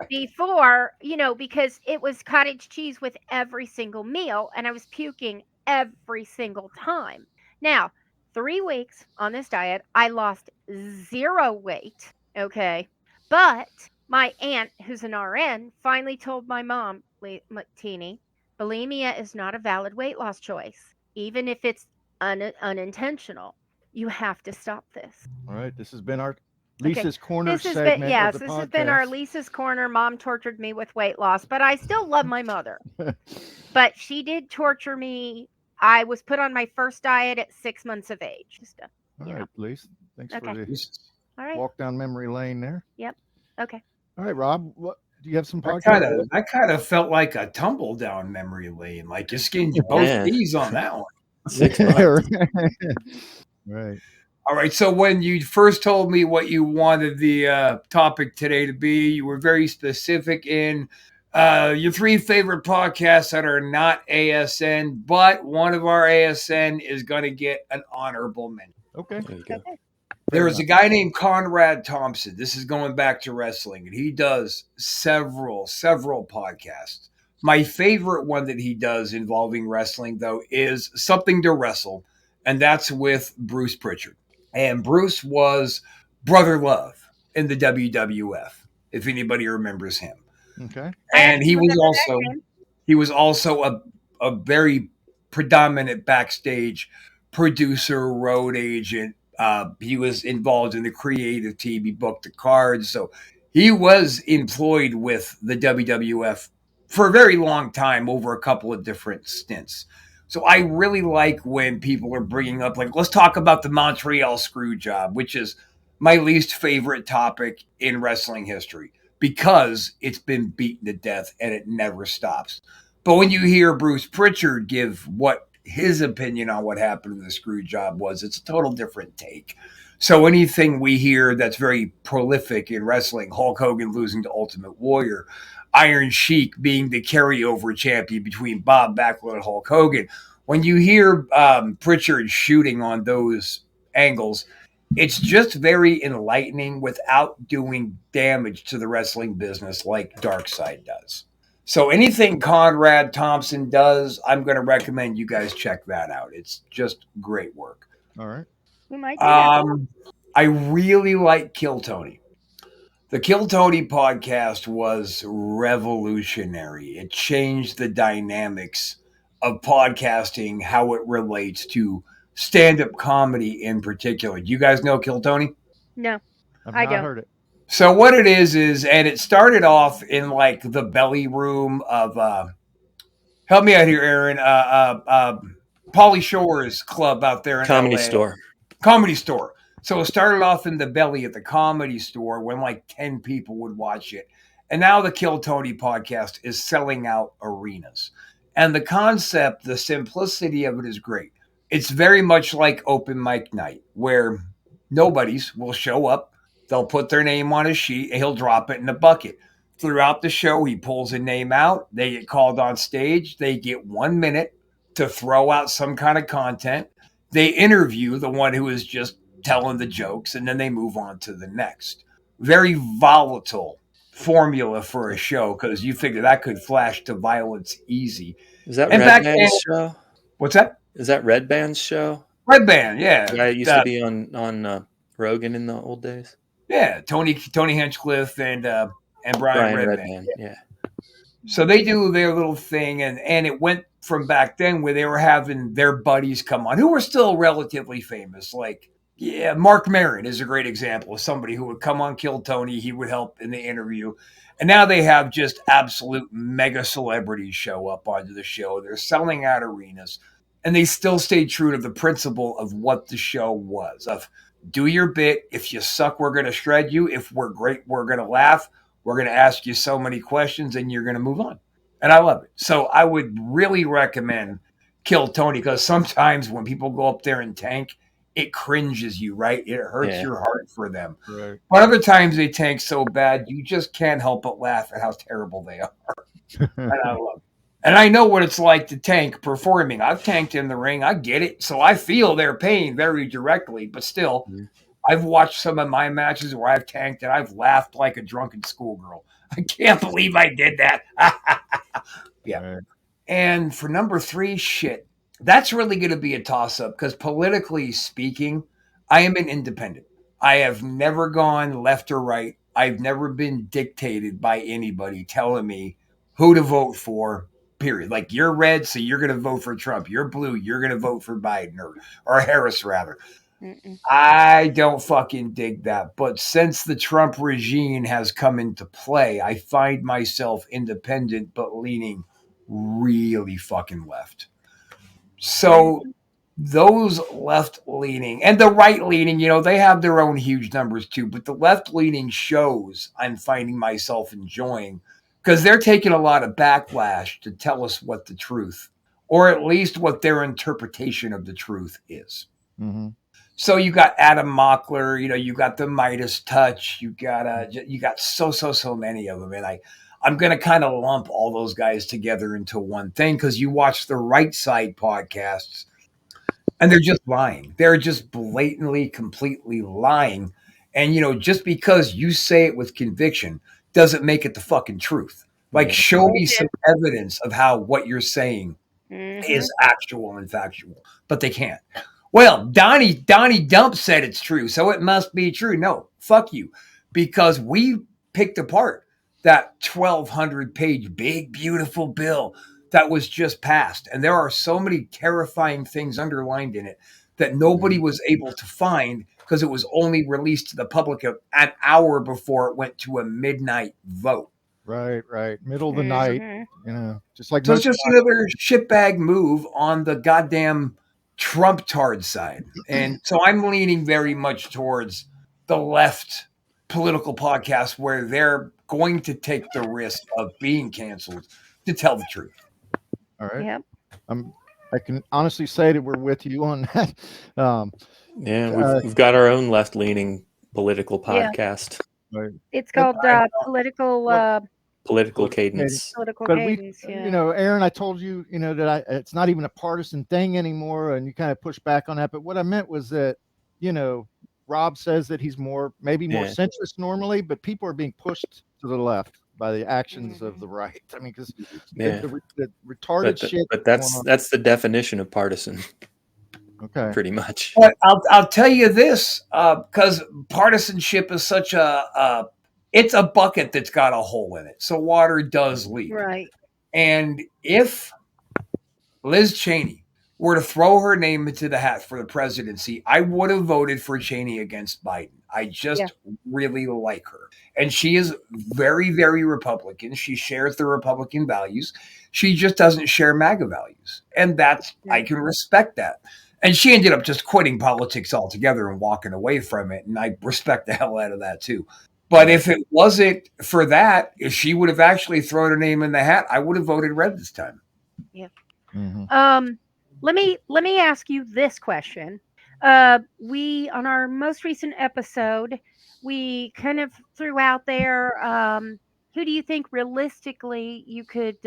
Speaker 1: before, because it was cottage cheese with every single meal and I was puking every single time. Now, 3 weeks on this diet, I lost 0 weight, okay? But my aunt, who's an RN, finally told my mom, Teeny, bulimia is not a valid weight loss choice, even if it's unintentional. You have to stop this.
Speaker 3: All right. This has been our Lisa's Corner
Speaker 1: This has
Speaker 3: segment
Speaker 1: been, yes,
Speaker 3: of the
Speaker 1: this
Speaker 3: podcast.
Speaker 1: has been our Lisa's Corner. Mom tortured me with weight loss, but I still love my mother. But she did torture me. I was put on my first diet at 6 months of age. Just
Speaker 3: All right, Lisa. Thanks
Speaker 1: Okay.
Speaker 3: for the
Speaker 1: all right.
Speaker 3: walk down memory lane there.
Speaker 1: Yep. Okay.
Speaker 3: All right, Rob. What do you have some
Speaker 4: That
Speaker 3: podcast?
Speaker 4: kind of felt like a tumble down memory lane. Like you skinned both
Speaker 2: Yeah.
Speaker 4: knees on that one.
Speaker 2: 6 months.
Speaker 3: Right.
Speaker 4: All right. So when you first told me what you wanted the topic today to be, you were very specific in your 3 favorite podcasts that are not ASN, but one of our ASN is going to get an honorable mention.
Speaker 3: Okay.
Speaker 2: There you go.
Speaker 4: There is a guy named Conrad Thompson. This is going back to wrestling, and he does several podcasts. My favorite one that he does involving wrestling, though, is Something to Wrestle, and that's with Bruce Pritchard. And Bruce was Brother Love in the WWF, if anybody remembers him.
Speaker 3: Okay.
Speaker 4: And he was also a very predominant backstage producer, road agent. He was involved in the creative team. He booked the cards. So he was employed with the WWF for a very long time, over a couple of different stints. So I really like when people are bringing up, like, let's talk about the Montreal screw job, which is my least favorite topic in wrestling history, because it's been beaten to death and it never stops. But when you hear Bruce Pritchard give what his opinion on what happened in the screw job was, it's a total different take. So anything we hear that's very prolific in wrestling, Hulk Hogan losing to Ultimate Warrior, Iron Sheik being the carryover champion between Bob Backlund and Hulk Hogan, when you hear Pritchard shooting on those angles, it's just very enlightening without doing damage to the wrestling business like Darkseid does. So anything Conrad Thompson does, I'm going to recommend you guys check that out. It's just great work.
Speaker 3: All right.
Speaker 1: We might do that.
Speaker 4: I really like Kill Tony. The Kill Tony podcast was revolutionary. It changed the dynamics of podcasting, how it relates to stand-up comedy in particular. Do you guys know Kill Tony?
Speaker 1: No,
Speaker 3: I've
Speaker 1: I
Speaker 3: not
Speaker 1: don't.
Speaker 3: heard it.
Speaker 4: So what it is, and it started off in like the belly room of, help me out here, Aaron, Pauly Shore's club out there in
Speaker 2: Comedy
Speaker 4: LA.
Speaker 2: Store.
Speaker 4: Comedy Store. So it started off in the belly at the Comedy Store when like 10 people would watch it. And now the Kill Tony podcast is selling out arenas. And the concept, the simplicity of it is great. It's very much like open mic night where nobodies will show up. They'll put their name on a sheet and he'll drop it in a bucket. Throughout the show, he pulls a name out. They get called on stage. They get 1 minute to throw out some kind of content. They interview the one who is just telling the jokes, and then they move on to the next. Very volatile formula for a show because you figure that could flash to violence easy.
Speaker 2: Is that
Speaker 4: And
Speaker 2: Red
Speaker 4: back
Speaker 2: Band's
Speaker 4: then-
Speaker 2: show?
Speaker 4: What's that?
Speaker 2: Is that Red Band's show?
Speaker 4: Red Band, yeah.
Speaker 2: The guy that used to be on Rogan in the old days.
Speaker 4: Yeah, Tony Hinchcliffe and Brian Redband.
Speaker 2: Yeah.
Speaker 4: So they do their little thing, and it went from back then where they were having their buddies come on who were still relatively famous. Like, yeah, Mark Maron is a great example of somebody who would come on Kill Tony. He would help in the interview. And now they have just absolute mega celebrities show up onto the show. They're selling out arenas. And they still stay true to the principle of what the show was, of do your bit. If you suck, we're going to shred you. If we're great, we're going to laugh. We're going to ask you so many questions and you're going to move on. And I love it. So I would really recommend Kill Tony because sometimes when people go up there and tank, it cringes you, right? It hurts your heart for them.
Speaker 3: Right.
Speaker 4: But other times they tank so bad, you just can't help but laugh at how terrible they are. And I love it. And I know what it's like to tank performing. I've tanked in the ring. I get it. So I feel their pain very directly. But still, I've watched some of my matches where I've tanked and I've laughed like a drunken schoolgirl. I can't believe I did that. Yeah.
Speaker 3: Right.
Speaker 4: And for number 3, shit, that's really going to be a toss-up because politically speaking, I am an independent. I have never gone left or right. I've never been dictated by anybody telling me who to vote for. Period. Like you're red, so you're going to vote for Trump. You're blue, you're going to vote for Biden or Harris, rather.
Speaker 1: Mm-mm.
Speaker 4: I don't fucking dig that. But since the Trump regime has come into play, I find myself independent but leaning really fucking left. So those left-leaning and the right-leaning, they have their own huge numbers too. But the left-leaning shows I'm finding myself enjoying because they're taking a lot of backlash to tell us what the truth, or at least what their interpretation of the truth is.
Speaker 3: Mm-hmm.
Speaker 4: So you got Adam Mockler, you got the Midas Touch, you got so many of them, and I'm going to kind of lump all those guys together into one thing because you watch the Right Side podcasts, and they're just lying. They're just blatantly, completely lying, and just because you say it with conviction doesn't make it the fucking truth. Like, show me some evidence of how what you're saying is actual and factual, but they can't. Well, Donnie Dump said it's true, so it must be true. No, fuck you, because we picked apart that 1,200-page big, beautiful bill that was just passed, and there are so many terrifying things underlined in it that nobody was able to find because it was only released to the public an hour before it went to a midnight vote.
Speaker 3: Right. Middle of the night, just like.
Speaker 4: So it's just another shitbag move on the goddamn Trump tard side. And so I'm leaning very much towards the left political podcast where they're going to take the risk of being canceled to tell the truth.
Speaker 3: All right.
Speaker 1: Yep.
Speaker 3: I can honestly say that we're with you on that.
Speaker 2: We've got our own left-leaning political podcast.
Speaker 3: Right.
Speaker 1: It's called
Speaker 2: Political Cadence.
Speaker 1: Political
Speaker 3: But
Speaker 1: Cadence.
Speaker 3: Aaron, I told you, that it's not even a partisan thing anymore, and you kind of push back on that. But what I meant was that, Rob says that he's maybe more centrist normally, but people are being pushed to the left by the actions of the right. I mean, because the retarded shit.
Speaker 2: But that's the definition of partisan.
Speaker 3: Okay.
Speaker 2: Pretty much.
Speaker 4: But I'll tell you this, because partisanship is such it's a bucket that's got a hole in it. So water does leak.
Speaker 1: Right.
Speaker 4: And if Liz Cheney were to throw her name into the hat for the presidency, I would have voted for Cheney against Biden. I just really like her. And she is very, very Republican. She shares the Republican values. She just doesn't share MAGA values. And I can respect that. And she ended up just quitting politics altogether and walking away from it. And I respect the hell out of that too. But if it wasn't for that, if she would have actually thrown her name in the hat, I would have voted red this time.
Speaker 1: Yeah.
Speaker 3: Mhm.
Speaker 1: Let me ask you this question. We on our most recent episode, we kind of threw out there, who do you think realistically you could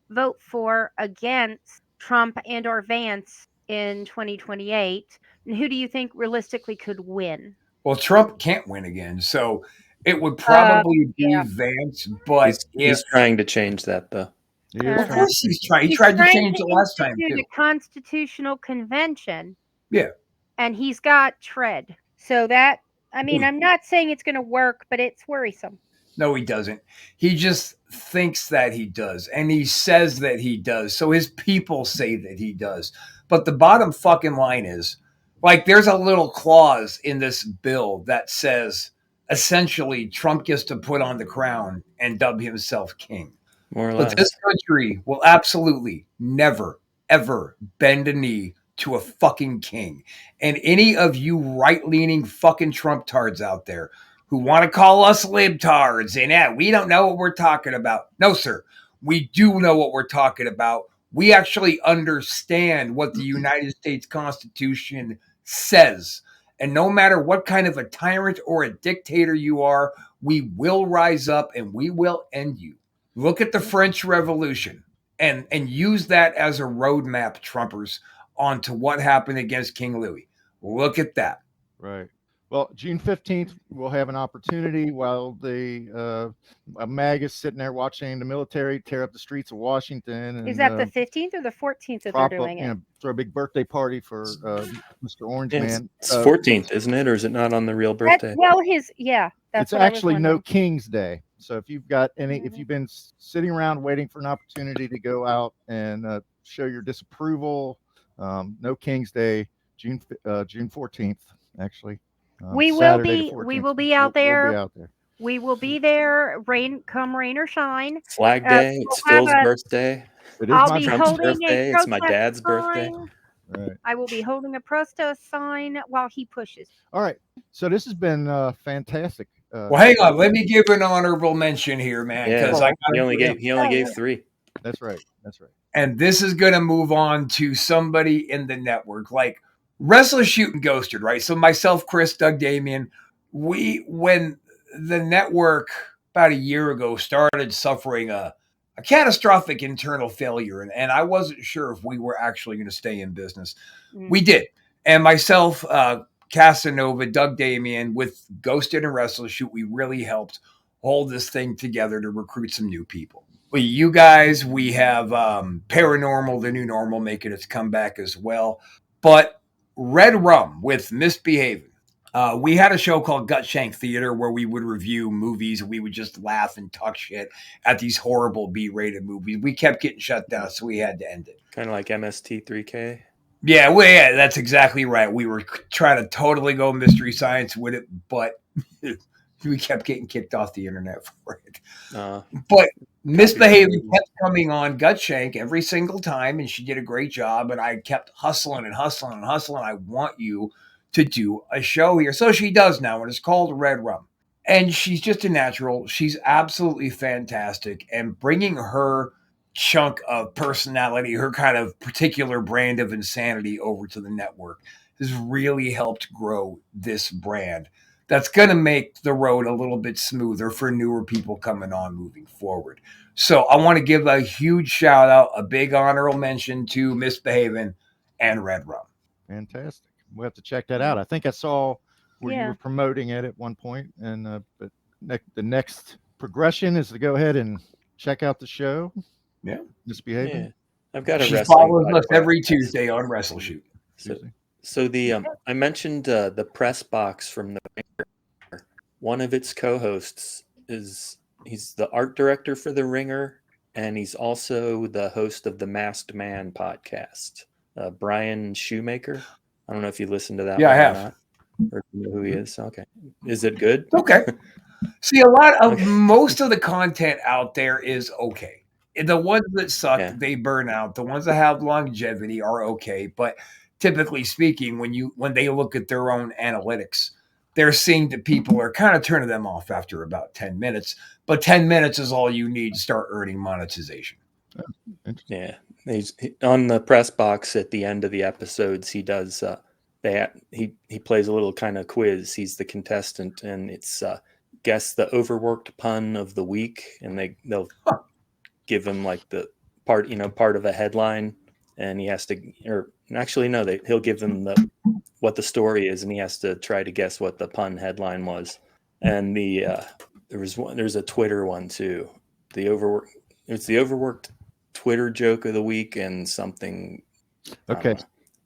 Speaker 1: vote for against Trump and or Vance in 2028, and who do you think realistically could win?
Speaker 4: Well, Trump can't win again, so it would probably be
Speaker 1: Yeah.
Speaker 4: Vance. But
Speaker 2: He's trying to change that though.
Speaker 3: He is
Speaker 4: of
Speaker 3: trying
Speaker 4: course
Speaker 3: to-
Speaker 4: he's trying. He
Speaker 1: He's
Speaker 4: tried to
Speaker 1: trying
Speaker 4: change
Speaker 1: to
Speaker 4: it last time
Speaker 1: institute
Speaker 4: too.
Speaker 1: a constitutional convention,
Speaker 4: Yeah.
Speaker 1: and he's got tread. So that, I mean, I'm not saying it's going to work, but it's worrisome.
Speaker 4: No, he doesn't. He just thinks that he does, and he says that he does. So his people say that he does. But the bottom fucking line is, like, there's a little clause in this bill that says essentially Trump gets to put on the crown and dub himself king.
Speaker 2: More or
Speaker 4: But
Speaker 2: less.
Speaker 4: this country will absolutely never, ever bend a knee to a fucking king. And any of you right-leaning fucking Trump tards out there who want to call us libtards and we don't know what we're talking about. No, sir. We do know what we're talking about. We actually understand what the United States Constitution says. And no matter what kind of a tyrant or a dictator you are, we will rise up and we will end you. Look at the French Revolution and use that as a roadmap, Trumpers, onto what happened against King Louis. Look at that.
Speaker 3: Right. Well, June 15th, we'll have an opportunity while the MAG is sitting there watching the military tear up the streets of Washington. And,
Speaker 1: Is that the 15th or the 14th that they're doing it?
Speaker 3: Throw a big birthday party for Mr. Orange
Speaker 2: Yeah,
Speaker 3: Man.
Speaker 2: it's 14th, isn't it? Or is it not on the real birthday?
Speaker 1: That's
Speaker 3: it's actually no King's Day. So if you've got if you've been sitting around waiting for an opportunity to go out and show your disapproval, no King's Day, June 14th, actually.
Speaker 1: We will be out there.
Speaker 3: We'll be out there.
Speaker 1: We will be there, rain or shine.
Speaker 2: Flag Day. It's Phil's birthday.
Speaker 1: I'll be
Speaker 2: Trump's
Speaker 1: holding
Speaker 2: birthday.
Speaker 1: a
Speaker 2: It's my dad's birthday.
Speaker 3: Right.
Speaker 1: I will be holding a protest sign while he pushes.
Speaker 3: All right. So this has been fantastic.
Speaker 4: Well, hang on. Let me give an honorable mention here, man. Because
Speaker 2: he only gave 3.
Speaker 3: That's right.
Speaker 4: And this is going to move on to somebody in the network, like Wrestler Shoot and Ghosted, right? So myself, Chris, Doug, Damien, when the network about a year ago started suffering a catastrophic internal failure, and I wasn't sure if we were actually going to stay in business. We did. And myself, Casanova, Doug, Damien, with Ghosted and Wrestler Shoot, we really helped hold this thing together to recruit some new people. You guys, we have Paranormal, the New Normal, making its comeback as well. But Red Rum with Misbehaving. We had a show called Gut Shank Theater where we would review movies. We would just laugh and talk shit at these horrible B-rated movies. We kept getting shut down, so we had to end it.
Speaker 2: Kind of like MST3K.
Speaker 4: Yeah, that's exactly right. We were trying to totally go Mystery Science with it, but we kept getting kicked off the internet for it. But Misbehaving kept coming on Gutshank every single time, and she did a great job, and I kept hustling and hustling and hustling. I want you to do a show here. So she does now, and it's called Red Rum. And she's just a natural. She's absolutely fantastic, and bringing her chunk of personality, her kind of particular brand of insanity over to the network has really helped grow this brand. That's going to make the road a little bit smoother for newer people coming on moving forward. So I want to give a huge shout out, a big honorable mention to Misbehaving and Red Rum.
Speaker 3: Fantastic. We'll have to check that out. I think I saw where you were promoting it at one point, and but the next progression is to go ahead and check out the show.
Speaker 4: Yeah.
Speaker 3: Misbehaving.
Speaker 2: Yeah. I've got a
Speaker 4: She
Speaker 2: wrestling
Speaker 4: follows us
Speaker 2: podcast.
Speaker 4: every Tuesday on Wrestle Shoot.
Speaker 2: So the I mentioned the press box from the Ringer. One of its co-hosts he's the art director for the Ringer, and he's also the host of the Masked Man podcast. Brian Shoemaker. I don't know if you listened to that.
Speaker 4: Yeah,
Speaker 2: one
Speaker 4: I have.
Speaker 2: or not, or you know who he is. Okay, is it good?
Speaker 4: Okay. See, a lot of most of the content out there is okay. The ones that suck, they burn out. The ones that have longevity are okay, but typically speaking, when they look at their own analytics, they're seeing that people are kind of turning them off after about 10 minutes. But 10 minutes is all you need to start earning monetization.
Speaker 2: Yeah, he's on the press box at the end of the episodes. He does he plays a little kind of quiz. He's the contestant, and it's guess the overworked pun of the week, and they'll give him like the part of a headline, and he has to, or actually no, he'll give them what the story is, and he has to try to guess what the pun headline was. And there's a Twitter one too. It's the overworked Twitter joke of the week and something.
Speaker 3: Okay.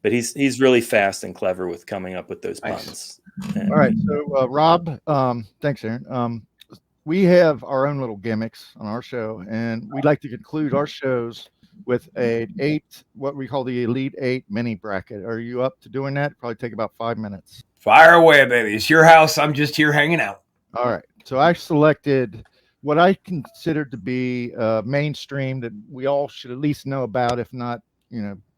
Speaker 2: But he's really fast and clever with coming up with those puns.
Speaker 3: All right. So Rob, thanks, Aaron. We have our own little gimmicks on our show, and we'd like to conclude our shows with what we call the Elite 8 mini bracket. Are you up to doing that? Probably take about 5 minutes.
Speaker 4: Fire away, baby. It's your house. I'm just here hanging out.
Speaker 3: All right. So I selected what I consider to be mainstream that we all should at least know about, if not,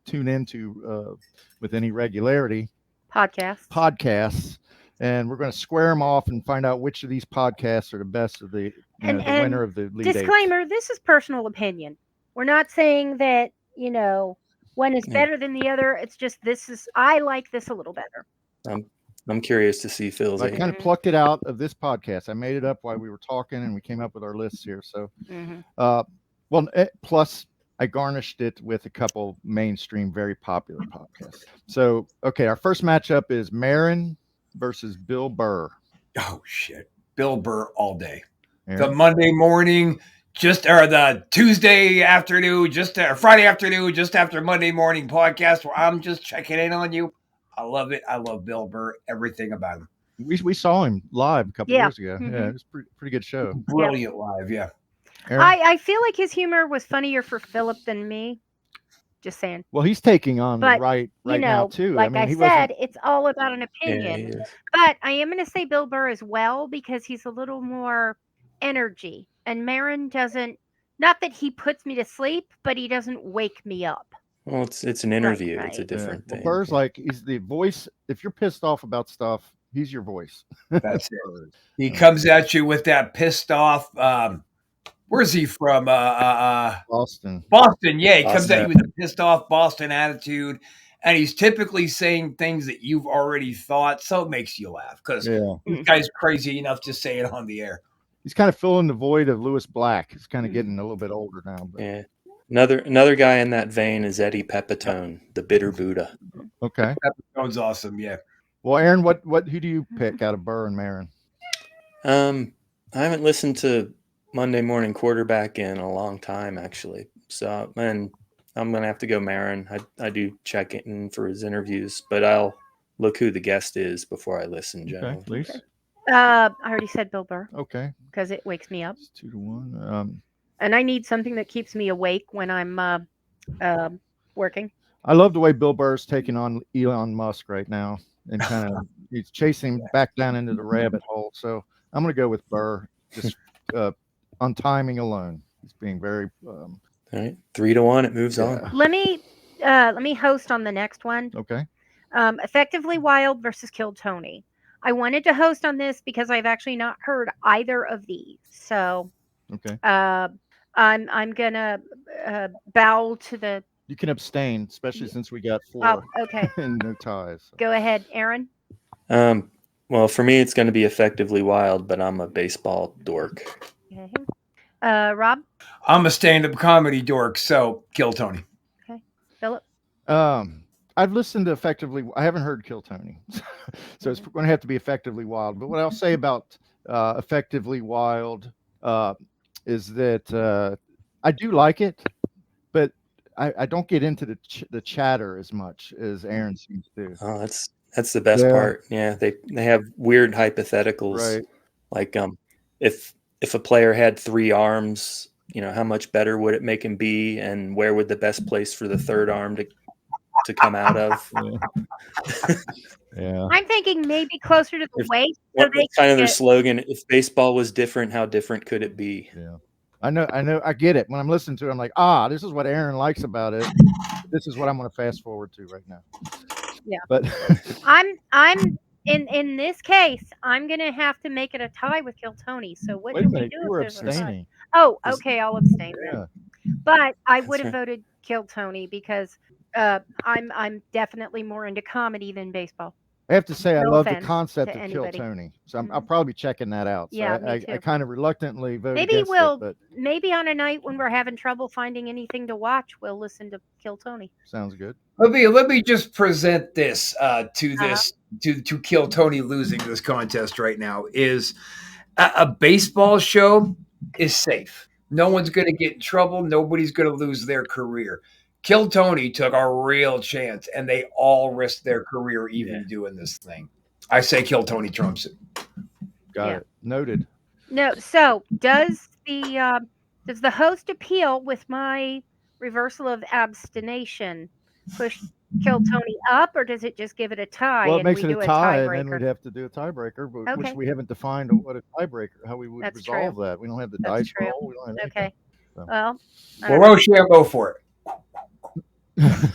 Speaker 3: tune into with any regularity. Podcasts. And we're going to square them off and find out which of these podcasts are the best of the winner of the lead.
Speaker 1: Disclaimer: this is personal opinion. We're not saying that one is better than the other. It's just I like this a little better.
Speaker 2: I'm curious to see Phil's.
Speaker 3: I kind of plucked it out of this podcast. I made it up while we were talking, and we came up with our lists here. So, plus I garnished it with a couple mainstream, very popular podcasts. So, okay, our first matchup is Marin versus Bill Burr.
Speaker 4: Oh shit, Bill Burr all day.
Speaker 3: Aaron?
Speaker 4: The Monday morning, the Tuesday afternoon, Friday afternoon, just after Monday morning podcast where I'm just checking in on you. I love it. I love Bill Burr. Everything about him.
Speaker 3: We saw him live a couple years ago.
Speaker 1: Mm-hmm.
Speaker 3: Yeah, it was pretty good show.
Speaker 4: Brilliant live. Yeah.
Speaker 1: I feel like his humor was funnier for Philip than me. Just saying.
Speaker 3: Well, he's taking on the right now too.
Speaker 1: Like I said, it's all about an opinion. Yeah, but I am going to say Bill Burr as well because he's a little more energy, and Marin doesn't. Not that he puts me to sleep, but he doesn't wake me up.
Speaker 2: Well, it's an interview. Right. It's a different thing.
Speaker 3: Well, Burr's he's the voice. If you're pissed off about stuff, he's your voice.
Speaker 4: That's it. He comes at you with that pissed off. Where's he from?
Speaker 3: Boston.
Speaker 4: Boston, yeah. He comes at you with a pissed off Boston attitude, and he's typically saying things that you've already thought, so it makes you laugh because this guy's crazy enough to say it on the air.
Speaker 3: He's kind of filling the void of Lewis Black. He's kind of getting a little bit older now. But.
Speaker 2: Yeah. Another guy in that vein is Eddie Pepitone, the Bitter Buddha.
Speaker 3: Okay.
Speaker 4: Pepitone's awesome, yeah.
Speaker 3: Well, Aaron, who do you pick out of Burr and Marin?
Speaker 2: I haven't listened to Monday Morning Quarterback in a long time, actually. So, and I'm going to have to go Marin. I do check in for his interviews, but I'll look who the guest is before I listen, generally.
Speaker 3: Okay, please.
Speaker 1: I already said Bill Burr.
Speaker 3: Okay.
Speaker 1: Because it wakes me up.
Speaker 3: It's 2-1.
Speaker 1: And I need something that keeps me awake when I'm working.
Speaker 3: I love the way Bill Burr's taking on Elon Musk right now, and kind of he's chasing back down into the rabbit hole. So I'm going to go with Burr, just on timing alone. He's being very.
Speaker 2: All right, 3-1. It moves on.
Speaker 1: Let me host on the next one.
Speaker 3: Okay.
Speaker 1: Effectively Wild versus Kill Tony. I wanted to host on this because I've actually not heard either of these. So.
Speaker 3: Okay.
Speaker 1: I'm gonna bow to the.
Speaker 3: You can abstain, especially since we got 4.
Speaker 1: Oh, okay.
Speaker 3: And no ties. So.
Speaker 1: Go ahead, Aaron.
Speaker 2: Well, for me, it's going to be Effectively Wild, but I'm a baseball dork.
Speaker 1: Okay. Rob.
Speaker 4: I'm a stand-up comedy dork, so Kill Tony.
Speaker 1: Okay. Philip.
Speaker 3: I've listened to Effectively. I haven't heard Kill Tony, so it's going to have to be Effectively Wild. But what I'll say about Effectively Wild. Is that I do like it, but I don't get into the chatter as much as Aaron seems to.
Speaker 2: Oh, that's the best part. Yeah, they have weird hypotheticals,
Speaker 3: right?
Speaker 2: Like if a player had 3 arms, how much better would it make him be, and where would the best place for the third arm to come out of?
Speaker 3: Yeah.
Speaker 1: I'm thinking maybe closer to the waist.
Speaker 2: What kind of their slogan? If baseball was different, how different could it be?
Speaker 3: Yeah, I know. I get it. When I'm listening to it, I'm like, this is what Aaron likes about it. This is what I'm going to fast forward to right now.
Speaker 1: Yeah.
Speaker 3: But
Speaker 1: I'm in this case, I'm gonna have to make it a tie with Kill Tony. So what
Speaker 3: wait
Speaker 1: do
Speaker 3: a
Speaker 1: we
Speaker 3: minute,
Speaker 1: do
Speaker 3: you were
Speaker 1: if there's a tie?
Speaker 3: abstaining.
Speaker 1: Oh,
Speaker 2: Is-
Speaker 1: okay, I'll abstain
Speaker 3: Yeah.
Speaker 1: then. But I would
Speaker 2: That's
Speaker 1: have
Speaker 2: right.
Speaker 1: voted Kill Tony because I'm definitely more into comedy than baseball.
Speaker 3: I have to say, I
Speaker 1: No
Speaker 3: love the
Speaker 1: offense
Speaker 3: concept
Speaker 1: to
Speaker 3: of Kill
Speaker 1: anybody.
Speaker 3: Tony. So I'll probably be checking that out. So
Speaker 1: Yeah, me
Speaker 3: I
Speaker 1: too.
Speaker 3: kind of reluctantly vote
Speaker 1: Maybe
Speaker 3: against
Speaker 1: we'll
Speaker 3: it, but
Speaker 1: maybe on a night when we're having trouble finding anything to watch, we'll listen to Kill Tony.
Speaker 3: sounds good.
Speaker 4: Let me just present this to Kill Tony losing this contest right now is a baseball show is safe. No one's going to get in trouble. Nobody's going to lose their career. Kill Tony took a real chance, and they all risked their career even doing this thing. I say Kill Tony trumps it.
Speaker 3: Got it. Noted.
Speaker 1: No, so does the host appeal with my reversal of abstination push Kill Tony up, or does it just give it a tie?
Speaker 3: Well, it
Speaker 1: and
Speaker 3: makes
Speaker 1: we
Speaker 3: it
Speaker 1: do
Speaker 3: a tie, and
Speaker 1: tiebreaker?
Speaker 3: then we'd have to do a tiebreaker, but which
Speaker 1: Okay.
Speaker 3: we haven't defined what a tiebreaker, how we would
Speaker 1: That's
Speaker 3: resolve
Speaker 1: true.
Speaker 3: that. We don't have the
Speaker 1: That's
Speaker 3: dice
Speaker 1: true.
Speaker 3: roll. We don't have
Speaker 1: Okay.
Speaker 3: anything. So.
Speaker 1: Well,
Speaker 4: Well, Rochambeau for it.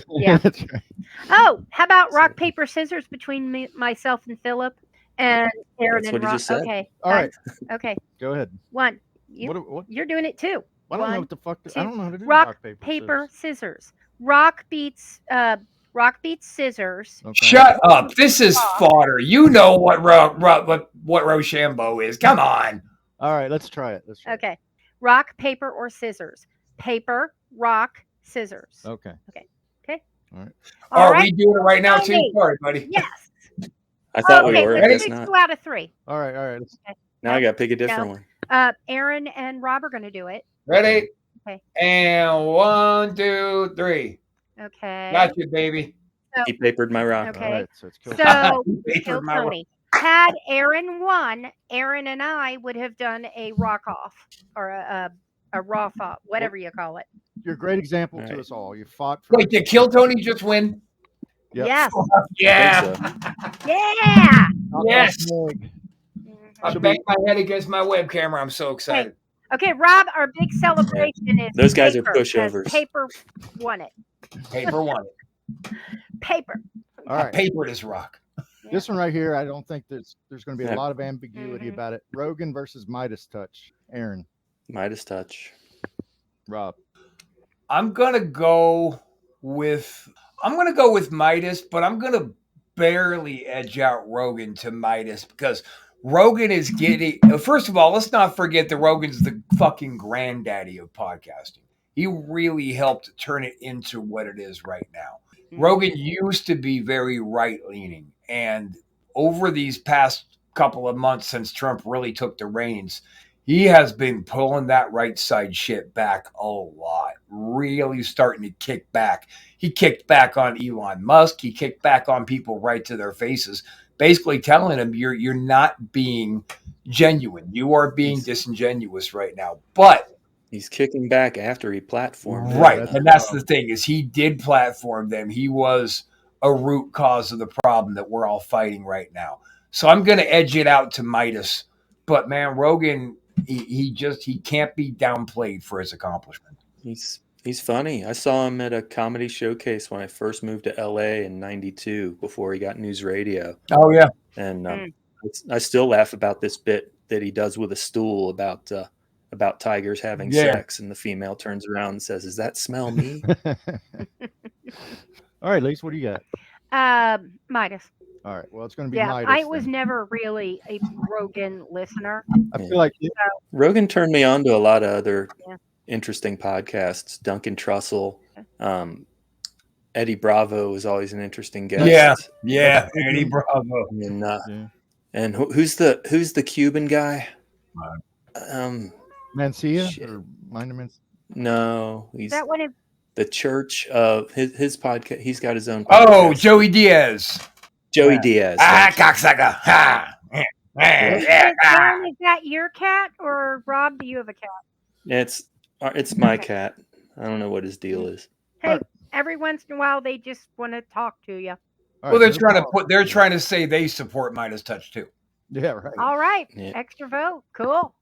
Speaker 1: Yeah.
Speaker 3: That's right.
Speaker 1: oh, how about rock paper scissors between myself and Philip and Aaron
Speaker 2: That's
Speaker 1: and
Speaker 2: what he
Speaker 1: Rock?
Speaker 2: just said.
Speaker 1: Okay.
Speaker 3: All right,
Speaker 1: Okay.
Speaker 3: go ahead.
Speaker 1: One.
Speaker 3: What?
Speaker 1: You're doing it too.
Speaker 3: I don't know
Speaker 1: One,
Speaker 3: what the fuck. I
Speaker 1: two,
Speaker 3: don't know how to do
Speaker 1: rock,
Speaker 3: rock
Speaker 1: paper, scissors. Rock beats scissors.
Speaker 3: Okay.
Speaker 4: Shut up! This is fodder. You know what Rochambeau is. Come on.
Speaker 3: All right, let's try it.
Speaker 1: Okay. Rock, paper, or scissors. Paper, rock, scissors.
Speaker 3: Okay. All right.
Speaker 4: Are we doing it right now too?
Speaker 1: Tony.
Speaker 4: Sorry, buddy.
Speaker 1: Yes.
Speaker 2: I thought we
Speaker 1: Okay,
Speaker 2: were. I
Speaker 1: let's
Speaker 2: guess
Speaker 1: do
Speaker 2: not.
Speaker 1: 2 out of 3.
Speaker 3: All right.
Speaker 1: Okay.
Speaker 2: Now I got to pick a different one.
Speaker 1: Aaron and Rob are going to do it.
Speaker 4: Ready?
Speaker 1: Okay.
Speaker 4: And 1, 2, 3.
Speaker 1: Okay.
Speaker 4: Got you, baby.
Speaker 2: He papered my rock.
Speaker 1: Okay.
Speaker 3: All right. So it's Kill
Speaker 1: So,
Speaker 4: Papered
Speaker 1: Kill
Speaker 4: my rock.
Speaker 1: Tony. Had Aaron won, Aaron and I would have done a rock off or a rough off, whatever you call it.
Speaker 3: You're a great example
Speaker 2: All
Speaker 3: to
Speaker 2: right.
Speaker 3: us all. You fought for.
Speaker 4: Wait, did Kill Tony just win?
Speaker 3: Yep.
Speaker 1: Yes.
Speaker 4: Yeah.
Speaker 1: Yeah.
Speaker 4: Yes.
Speaker 3: Meg.
Speaker 4: I banged my head against my web camera. I'm so excited.
Speaker 1: Okay, Rob, our big celebration is
Speaker 2: Those guys are
Speaker 1: paper, 'cause
Speaker 2: pushovers.
Speaker 1: Paper won it.
Speaker 4: Paper won
Speaker 1: Paper.
Speaker 3: All
Speaker 4: it.
Speaker 3: right.
Speaker 4: Papered his rock.
Speaker 3: This one right here, I don't think there's going to be a
Speaker 2: Yeah.
Speaker 3: lot of ambiguity
Speaker 1: Mhm.
Speaker 3: about it. Rogan versus Midas touch. Aaron,
Speaker 2: Midas touch.
Speaker 3: Rob.
Speaker 4: I'm gonna go with Midas, but I'm gonna barely edge out Rogan to Midas because Rogan is getting. First of all, let's not forget that Rogan's the fucking granddaddy of podcasting. He really helped turn it into what it is right now. Rogan used to be very right-leaning, and over these past couple of months since Trump really took the reins, he has been pulling that right side shit back a lot, really starting to kick back. He kicked back on Elon Musk. He kicked back on people right to their faces, basically telling them you're not being genuine. You are being disingenuous right now. But
Speaker 2: He's kicking back after he platformed.
Speaker 4: right,
Speaker 2: them.
Speaker 4: and that's the thing is he did platform them. He was a root cause of the problem that we're all fighting right now. So I'm going to edge it out to Midas. But man, Rogan, he can't be downplayed for his accomplishment.
Speaker 2: He's funny. I saw him at a comedy showcase when I first moved to LA in '92 before he got news radio.
Speaker 4: Oh yeah,
Speaker 2: And I still laugh about this bit that he does with a stool about tigers having sex, and the female turns around and says, "Does that smell me?"
Speaker 3: All right, Lisa, what do you got?
Speaker 1: Midas.
Speaker 3: All right. Well, it's going to be
Speaker 1: Yeah,
Speaker 3: Midas.
Speaker 1: I was
Speaker 3: then.
Speaker 1: never really a Rogan listener.
Speaker 3: I feel like
Speaker 2: Rogan turned me on to a lot of other
Speaker 1: Yeah.
Speaker 2: interesting podcasts. Duncan Trussell, Eddie Bravo was always an interesting guest.
Speaker 4: yeah, Eddie Bravo.
Speaker 2: And who's the Cuban guy?
Speaker 3: Mancia
Speaker 2: Shit.
Speaker 3: or Minor Mancia.
Speaker 2: No,
Speaker 1: Is
Speaker 2: he's
Speaker 1: that one of
Speaker 2: the Church of his podcast. He's got his own podcast.
Speaker 4: Oh, Joey Diaz.
Speaker 2: Joey Diaz.
Speaker 4: Cocksucker. Ha.
Speaker 1: Aaron, is that your cat or Rob? Do you have a cat?
Speaker 2: It's my cat. I don't know what his deal is.
Speaker 1: Hey, every once in a while they just want to talk to you.
Speaker 3: All
Speaker 4: Well,
Speaker 3: right,
Speaker 4: they're trying to say they support Midas Touch too.
Speaker 3: Yeah, right.
Speaker 1: All right,
Speaker 2: Yeah.
Speaker 1: extra vote, cool.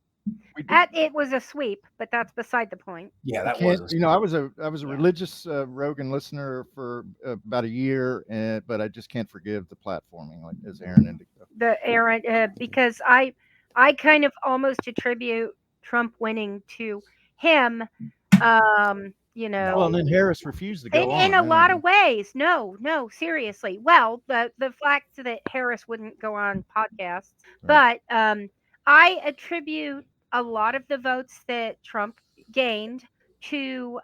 Speaker 1: It was a sweep, but that's beside the point.
Speaker 4: Yeah,
Speaker 3: I
Speaker 4: that
Speaker 3: can't,
Speaker 4: was.
Speaker 3: you know, I was a
Speaker 1: Yeah.
Speaker 3: religious Rogan listener for about a year, but I just can't forgive the platforming, like as Aaron indicated.
Speaker 1: Because I kind of almost attribute Trump winning to him.
Speaker 3: Well, and then Harris refused to go
Speaker 1: In
Speaker 3: on.
Speaker 1: a lot of ways. No, seriously. Well, the fact that Harris wouldn't go on podcasts,
Speaker 3: Right.
Speaker 1: but I attribute a lot of the votes that Trump gained to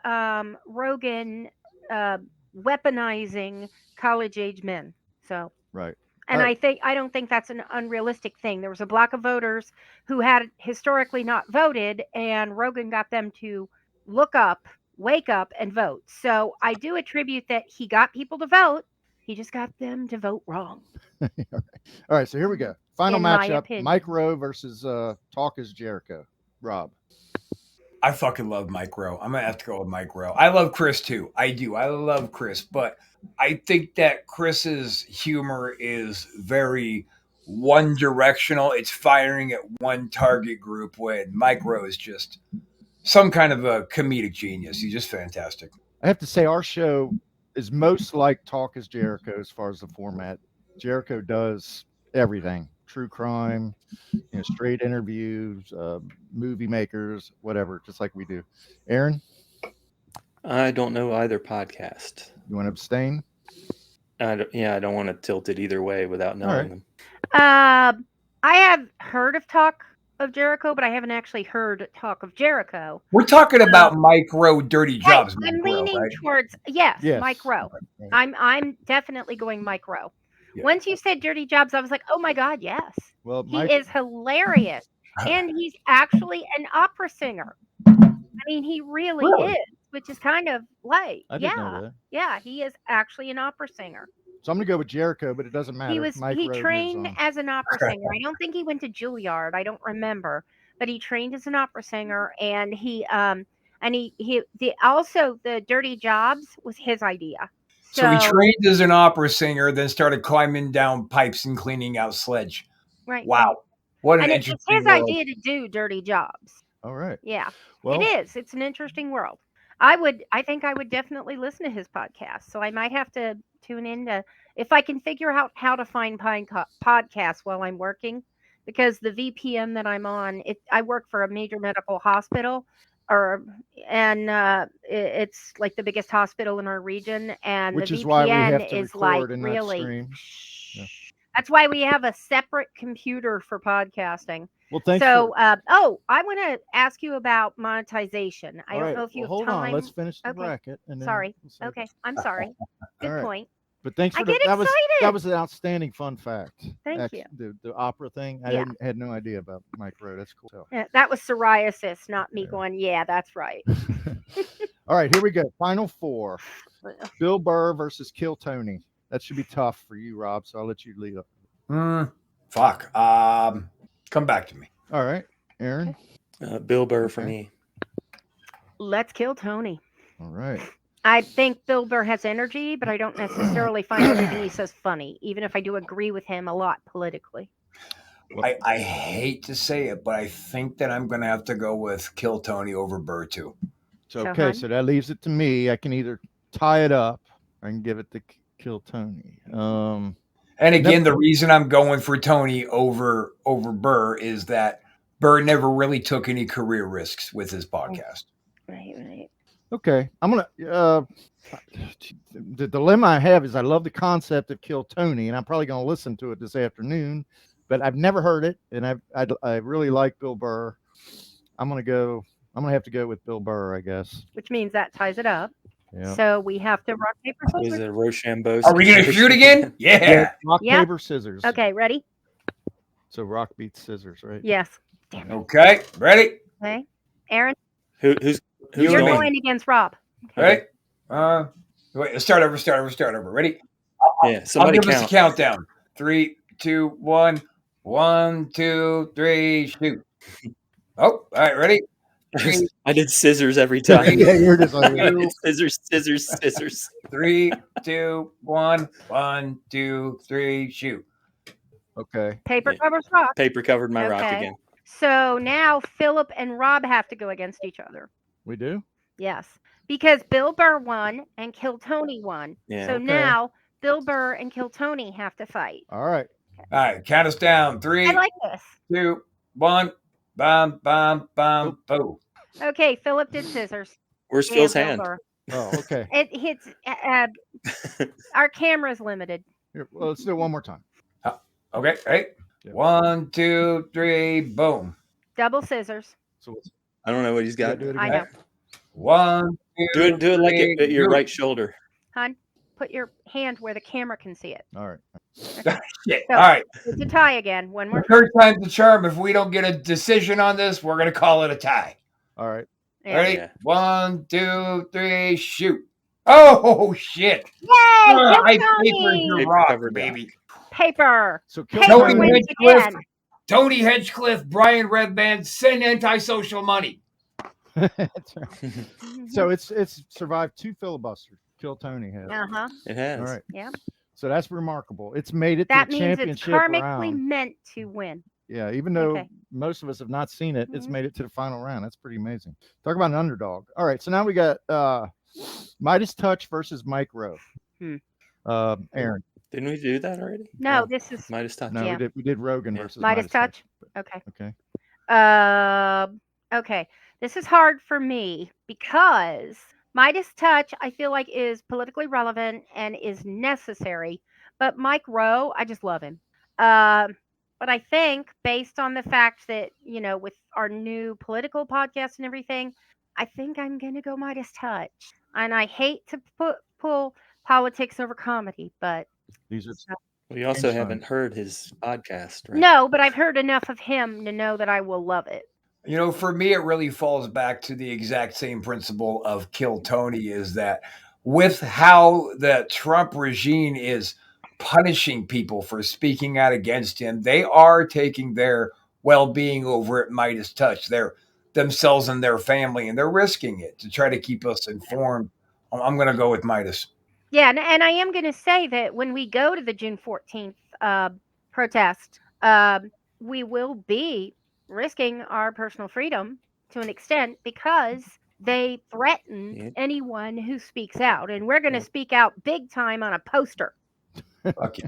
Speaker 1: Rogan weaponizing college age men. So,
Speaker 3: Right.
Speaker 1: and
Speaker 3: All right.
Speaker 1: I don't think that's an unrealistic thing. There was a block of voters who had historically not voted, and Rogan got them to look up, wake up, and vote. So I do attribute that he got people to vote. He just got them to vote wrong.
Speaker 3: All right. So here we go. Final
Speaker 1: In my
Speaker 3: matchup:
Speaker 1: opinion.
Speaker 3: Mike Rowe versus Talk is Jericho. Rob.
Speaker 4: I fucking love Mike Rowe. I'm gonna have to go with Mike Rowe. I love Chris too. I do. I love Chris, but I think that Chris's humor is very one directional. It's firing at one target group. When Mike Rowe is just some kind of a comedic genius. He's just fantastic.
Speaker 3: I have to say our show is most like Talk is Jericho as far as the format. Jericho does everything: true crime, straight interviews, movie makers, whatever, just like we do. Aaron,
Speaker 2: I don't know either podcast.
Speaker 3: you want to abstain?
Speaker 2: I don't want to tilt it either way without knowing them.
Speaker 1: I have heard of Talk of Jericho, but I haven't actually heard Talk of Jericho.
Speaker 4: We're talking about Mike Rowe, Dirty Jobs.
Speaker 1: I'm leaning
Speaker 4: right?
Speaker 1: towards yes, Mike Rowe. Right. I'm definitely going Mike Rowe. Yeah. Once you said Dirty Jobs, I was like, oh my god, yes. Well, he is hilarious, and he's actually an opera singer. I mean, he really is, which is kind of like,
Speaker 3: I didn't know that.
Speaker 1: Yeah, he is actually an opera singer.
Speaker 3: So I'm gonna go with Jericho, but it doesn't matter.
Speaker 1: He trained as an opera singer. I don't think he went to Juilliard. I don't remember, but he trained as an opera singer, and he also the Dirty Jobs was his idea.
Speaker 4: So he trained as an opera singer, then started climbing down pipes and cleaning out sledge.
Speaker 1: Right.
Speaker 4: Wow. What an interesting
Speaker 1: it's his
Speaker 4: world.
Speaker 1: idea to do Dirty Jobs.
Speaker 3: All right.
Speaker 1: Yeah. Well, it is. It's an interesting world. I think I would definitely listen to his podcast. So I might have to tune in to, if I can figure out how to find podcasts while I'm working, because the VPN that I'm on, I work for a major medical hospital, it's like the biggest hospital in our region, and
Speaker 3: which
Speaker 1: the
Speaker 3: is
Speaker 1: VPN
Speaker 3: why we have to
Speaker 1: is
Speaker 3: record
Speaker 1: like
Speaker 3: in
Speaker 1: really.
Speaker 3: That stream. Yeah.
Speaker 1: That's why we have a separate computer for podcasting.
Speaker 3: Well, thanks.
Speaker 1: So, I want to ask you about monetization. I don't know if you have
Speaker 3: hold
Speaker 1: time.
Speaker 3: On. Let's finish the bracket. And then
Speaker 1: sorry. Okay. I'm sorry. Good point.
Speaker 3: But thanks for that was an outstanding fun fact.
Speaker 1: Thank you.
Speaker 3: The opera thing. I had no idea about Mike Rowe. That's cool. So.
Speaker 1: Yeah, that was psoriasis, not me going, yeah, that's right.
Speaker 3: All right, here we go. Final four. Bill Burr versus Kill Tony. That should be tough for you, Rob. So I'll let you lead up.
Speaker 4: Fuck. Come back to me.
Speaker 3: All right, Aaron.
Speaker 2: Bill Burr for me.
Speaker 1: Let's kill Tony.
Speaker 3: All right.
Speaker 1: I think Bill Burr has energy, but I don't necessarily find everything he says funny, even if I do agree with him a lot politically.
Speaker 4: I hate to say it, but I think that I'm going to have to go with Kill Tony over Burr too.
Speaker 3: So that leaves it to me. I can either tie it up or I can give it to Kill Tony.
Speaker 4: And again, the reason I'm going for Tony over Burr is that Burr never really took any career risks with his podcast.
Speaker 1: Right.
Speaker 3: Okay, I'm gonna. The dilemma I have is I love the concept of Kill Tony, and I'm probably gonna listen to it this afternoon, but I've never heard it, and I really like Bill Burr. I'm gonna have to go with Bill Burr, I guess.
Speaker 1: Which means that ties it up.
Speaker 3: Yeah.
Speaker 1: So we have to rock, paper, scissors.
Speaker 2: Is it Rochambeau?
Speaker 4: Are we gonna shoot again? Yeah.
Speaker 3: Rock, paper, scissors.
Speaker 1: Okay, ready?
Speaker 3: So rock beats scissors, right?
Speaker 1: Yes. Damn it.
Speaker 4: Okay, ready?
Speaker 1: Okay, Aaron.
Speaker 2: Who's
Speaker 1: You're going against Rob.
Speaker 4: Okay. Ready? Wait, start over. Ready?
Speaker 2: Yeah, somebody
Speaker 4: I'll give us a countdown. 3, 2, 1. 1, 2, 3, shoot. Oh, all right, ready?
Speaker 2: I did scissors every time.
Speaker 3: Yeah, you're just like
Speaker 2: scissors.
Speaker 4: 3, 2, 1. 1, 2, 3, shoot.
Speaker 3: Okay.
Speaker 1: Paper covers rock.
Speaker 2: Paper covered my rock again.
Speaker 1: So now Philip and Rob have to go against each other.
Speaker 3: We do?
Speaker 1: Yes, because Bill Burr won and Kill Tony won.
Speaker 2: Yeah.
Speaker 1: So
Speaker 3: Okay.
Speaker 1: now Bill Burr and Kill Tony have to fight.
Speaker 3: All right.
Speaker 4: All right, count us down. 3,
Speaker 1: I like this.
Speaker 4: 2, 1. Bam, bam, bam, boom.
Speaker 1: Okay, Philip did scissors.
Speaker 2: Where's
Speaker 1: and
Speaker 2: Phil's
Speaker 1: Bill
Speaker 2: hand?
Speaker 1: Burr.
Speaker 3: Oh, okay.
Speaker 1: It hits. Our camera's limited.
Speaker 3: Here, well, let's do it one more time.
Speaker 4: Okay, right?
Speaker 3: Yeah.
Speaker 4: 1, 2, 3, boom.
Speaker 1: Double scissors.
Speaker 3: So what's,
Speaker 2: I don't know what he's
Speaker 3: you gotta
Speaker 2: got.
Speaker 3: do it
Speaker 1: I
Speaker 3: again?
Speaker 1: know.
Speaker 4: 1, 2,
Speaker 2: Do it like
Speaker 4: three,
Speaker 2: at your
Speaker 4: go.
Speaker 2: right shoulder.
Speaker 1: Hon, put your hand where the camera can see it.
Speaker 3: All right.
Speaker 4: Shit.
Speaker 1: So-
Speaker 4: All right.
Speaker 1: It's a tie again. One more.
Speaker 4: Third time's the charm. If we don't get a decision on this, we're going to call it a tie.
Speaker 3: All right.
Speaker 1: Yeah.
Speaker 4: Ready?
Speaker 2: Yeah.
Speaker 4: 1, 2, 3, shoot. Oh, shit.
Speaker 1: Yay!
Speaker 4: I
Speaker 1: Kill
Speaker 4: papered
Speaker 1: Tony!
Speaker 4: your
Speaker 2: Paper
Speaker 4: rock,
Speaker 2: covered
Speaker 4: baby.
Speaker 1: Paper.
Speaker 3: So Kill
Speaker 1: Paper
Speaker 4: Tony
Speaker 3: Tony.
Speaker 1: wins
Speaker 4: Hinchcliffe.
Speaker 1: again.
Speaker 4: Tony Hedgecliffe, Brian Redband, send Antisocial money.
Speaker 3: That's right. So it's survived 2 filibusters. Kill Tony has.
Speaker 1: Uh-huh.
Speaker 2: It has.
Speaker 3: All right.
Speaker 1: Yeah.
Speaker 3: So that's remarkable. It's made it
Speaker 1: That
Speaker 3: to the
Speaker 1: means it's
Speaker 3: championship
Speaker 1: karmically
Speaker 3: round.
Speaker 1: meant to win.
Speaker 3: Yeah, even though
Speaker 1: Okay.
Speaker 3: most of us have not seen it, it's
Speaker 1: Mhm.
Speaker 3: made it to the final round. That's pretty amazing. Talk about an underdog. All right, so now we got Midas Touch versus Mike Rowe.
Speaker 1: Hmm.
Speaker 3: Aaron.
Speaker 2: Didn't we do that already?
Speaker 1: No,
Speaker 2: Oh,
Speaker 1: this is
Speaker 2: Midas Touch.
Speaker 3: No,
Speaker 1: Yeah.
Speaker 3: we did Rogan
Speaker 2: Yeah.
Speaker 3: versus
Speaker 1: Midas Touch. Okay.
Speaker 3: Okay.
Speaker 1: Okay. This is hard for me because Midas Touch, I feel like, is politically relevant and is necessary. But Mike Rowe, I just love him. But I think based on the fact that, with our new political podcast and everything, I think I'm going to go Midas Touch. And I hate to pull politics over comedy, but
Speaker 3: These are
Speaker 2: We also
Speaker 3: Fine.
Speaker 2: haven't heard his podcast, right?
Speaker 1: no, but I've heard enough of him to know that I will love it.
Speaker 4: You know, for me, it really falls back to the exact same principle of Kill Tony, is that with how the Trump regime is punishing people for speaking out against him, they are taking their well-being over at Midas Touch. They're themselves and their family, and they're risking it to try to keep us informed. I'm going to go with Midas.
Speaker 1: Yeah, and I am going to say that when we go to the June 14th protest, we will be risking our personal freedom to an extent because they threaten
Speaker 2: Yeah.
Speaker 1: anyone who speaks out. And we're going to
Speaker 2: Yeah.
Speaker 1: speak out big time on a poster.
Speaker 4: Fuck yeah.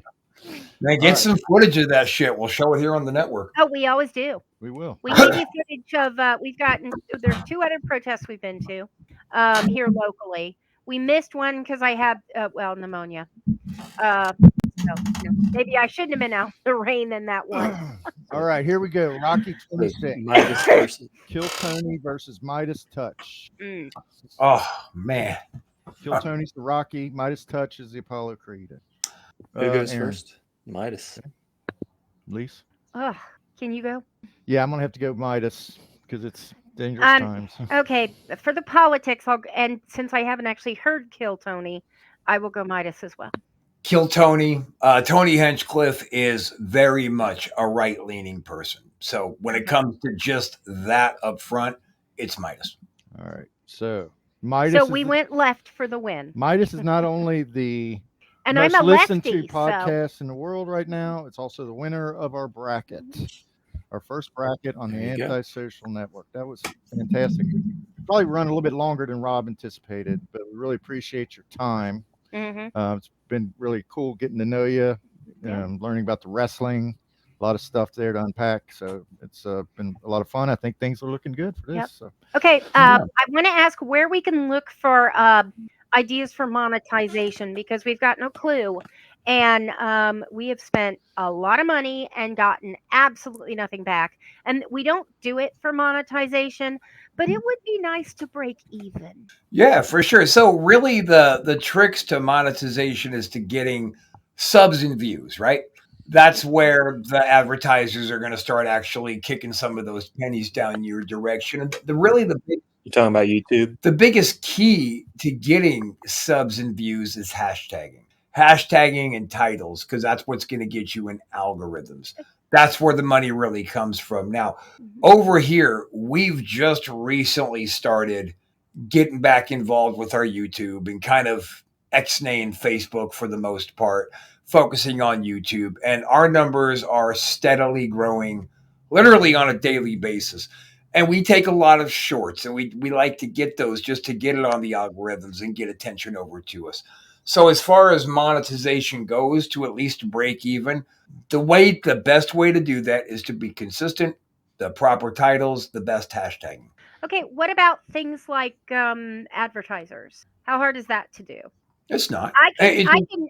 Speaker 4: Man, get some footage of that shit. We'll show it here on the network.
Speaker 1: Oh, we always do.
Speaker 3: we will.
Speaker 1: We give you footage of, there's 2 other protests we've been to here locally. We missed one because I had, pneumonia. So, maybe I shouldn't have been out in the rain in that one.
Speaker 3: All right, here we go. Rocky 26.
Speaker 2: Midas versus
Speaker 3: Kill Tony versus Midas Touch.
Speaker 1: Mm.
Speaker 4: Oh, man.
Speaker 3: Kill Tony's the Rocky. Midas Touch is the Apollo Creed.
Speaker 2: who goes
Speaker 3: Aaron.
Speaker 2: first? Midas.
Speaker 3: Lise?
Speaker 1: Ugh, can you go?
Speaker 3: Yeah, I'm gonna have to go Midas because it's dangerous times.
Speaker 1: Okay, for the politics, and since I haven't actually heard Kill Tony, I will go Midas as well.
Speaker 4: Kill Tony. Tony Hinchcliffe is very much a right-leaning person. So when it comes to just that up front, it's Midas.
Speaker 3: All right, so Midas.
Speaker 1: So
Speaker 3: is
Speaker 1: we
Speaker 3: the-
Speaker 1: went left for the win.
Speaker 3: Midas is not only the
Speaker 1: And
Speaker 3: most
Speaker 1: I'm a
Speaker 3: listened
Speaker 1: lefty,
Speaker 3: to podcast in the world right now, it's also the winner of our bracket, our first bracket on the
Speaker 2: There you go.
Speaker 3: Anti-Social Network. That was fantastic. We probably run a little bit longer than Rob anticipated, but we really appreciate your time.
Speaker 1: hmm
Speaker 3: It's been really cool getting to know you,
Speaker 1: Yeah.
Speaker 3: learning about the wrestling, a lot of stuff there to unpack. So it's been a lot of fun. I think things are looking good for this.
Speaker 1: Yep.
Speaker 3: So
Speaker 1: Okay, I want to ask where we can look for ideas for monetization because we've got no clue. And we have spent a lot of money and gotten absolutely nothing back. And we don't do it for monetization, but it would be nice to break even.
Speaker 4: Yeah, for sure. So really the tricks to monetization is to getting subs and views, right? That's where the advertisers are going to start actually kicking some of those pennies down your direction. And
Speaker 2: You're talking about YouTube?
Speaker 4: the biggest key to getting subs and views is hashtagging and titles, because that's what's going to get you in algorithms. That's where the money really comes from. Now, over here, we've just recently started getting back involved with our YouTube and kind of ex-naying Facebook for the most part, focusing on YouTube. And our numbers are steadily growing literally on a daily basis. And we take a lot of shorts, and we like to get those just to get it on the algorithms and get attention over to us. So as far as monetization goes, to at least break even, the best way to do that is to be consistent, the proper titles, the best hashtagging.
Speaker 1: Okay, what about things like advertisers? How hard is that to do?
Speaker 4: It's not.
Speaker 1: I can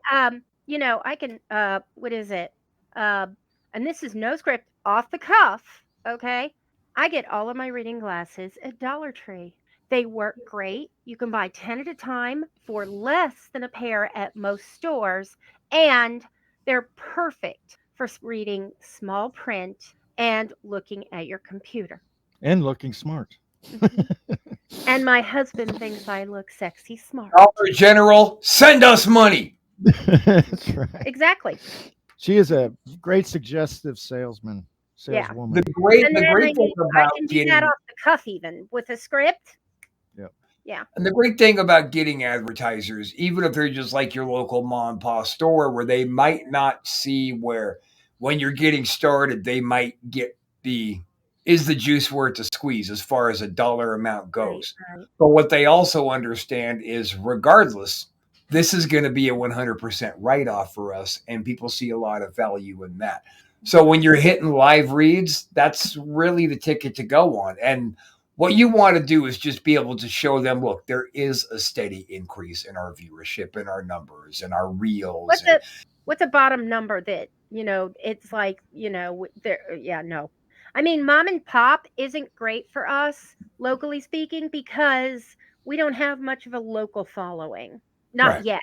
Speaker 1: I can what is it? And this is no script, off the cuff, okay? I get all of my reading glasses at Dollar Tree. They work great. You can buy 10 at a time for less than a pair at most stores, and they're perfect for reading small print and looking at your computer.
Speaker 3: And looking smart.
Speaker 1: And my husband thinks I look sexy smart.
Speaker 4: Dollar General, send us money.
Speaker 3: That's right.
Speaker 1: Exactly.
Speaker 3: She is a great suggestive saleswoman.
Speaker 4: The great
Speaker 1: And then
Speaker 4: thing
Speaker 1: I
Speaker 4: about
Speaker 1: can do
Speaker 4: getting
Speaker 1: that off the cuff even with a script.
Speaker 3: Yep.
Speaker 1: Yeah.
Speaker 4: And the great thing about getting advertisers, even if they're just like your local mom and pop store, where they might not see where when you're getting started, they might get is the juice worth the squeeze as far as a dollar amount goes.
Speaker 1: Right.
Speaker 4: But what they also understand is regardless, this is going to be a 100% write-off for us, and people see a lot of value in that. So when you're hitting live reads, that's really the ticket to go on. And what you want to do is just be able to show them, look, there is a steady increase in our viewership and our numbers and our reels.
Speaker 1: What's a bottom number that, it's like, no. I mean, mom and pop isn't great for us, locally speaking, because we don't have much of a local following. Not yet.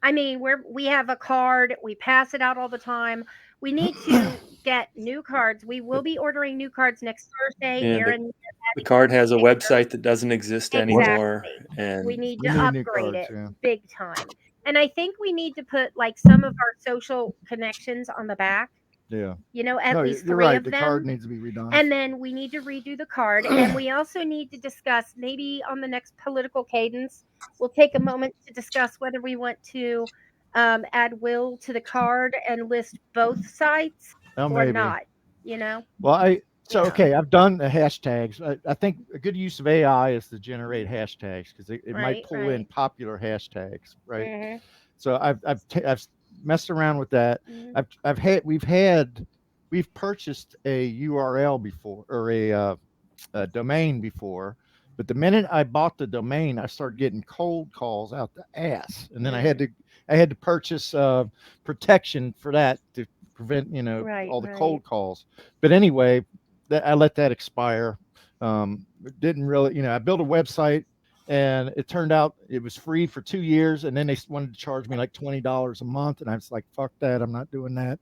Speaker 1: I mean, we have a card. We pass it out all the time. We need to get new cards. We will be ordering new cards next Thursday.
Speaker 2: And
Speaker 1: Aaron,
Speaker 2: the card has a website that doesn't exist anymore. And
Speaker 1: we need
Speaker 3: We
Speaker 1: to
Speaker 3: need new
Speaker 1: upgrade
Speaker 3: cards,
Speaker 1: it
Speaker 3: yeah.
Speaker 1: big time. And I think we need to put like some of our social connections on the back.
Speaker 3: Yeah.
Speaker 1: At least
Speaker 3: you're
Speaker 1: 3
Speaker 3: right.
Speaker 1: of
Speaker 3: The
Speaker 1: them.
Speaker 3: card needs to be redone.
Speaker 1: And then we need to redo the card. And we also need to discuss, maybe on the next political cadence, we'll take a moment to discuss whether we want to add Will to the card and list both sites or
Speaker 3: maybe
Speaker 1: not,
Speaker 3: Well, okay, I've done the hashtags. I think a good use of AI is to generate hashtags because it might pull in popular hashtags, right?
Speaker 1: Mhm.
Speaker 3: So I've messed around with that.
Speaker 1: Mhm.
Speaker 3: We've purchased a URL before, or a domain before, but the minute I bought the domain, I started getting cold calls out the ass, and then I had to purchase protection for that to prevent all the cold calls. But anyway, I let that expire. It didn't really, I built a website, and it turned out it was free for 2 years, and then they wanted to charge me like $20 a month, and I was like, fuck that, I'm not doing that.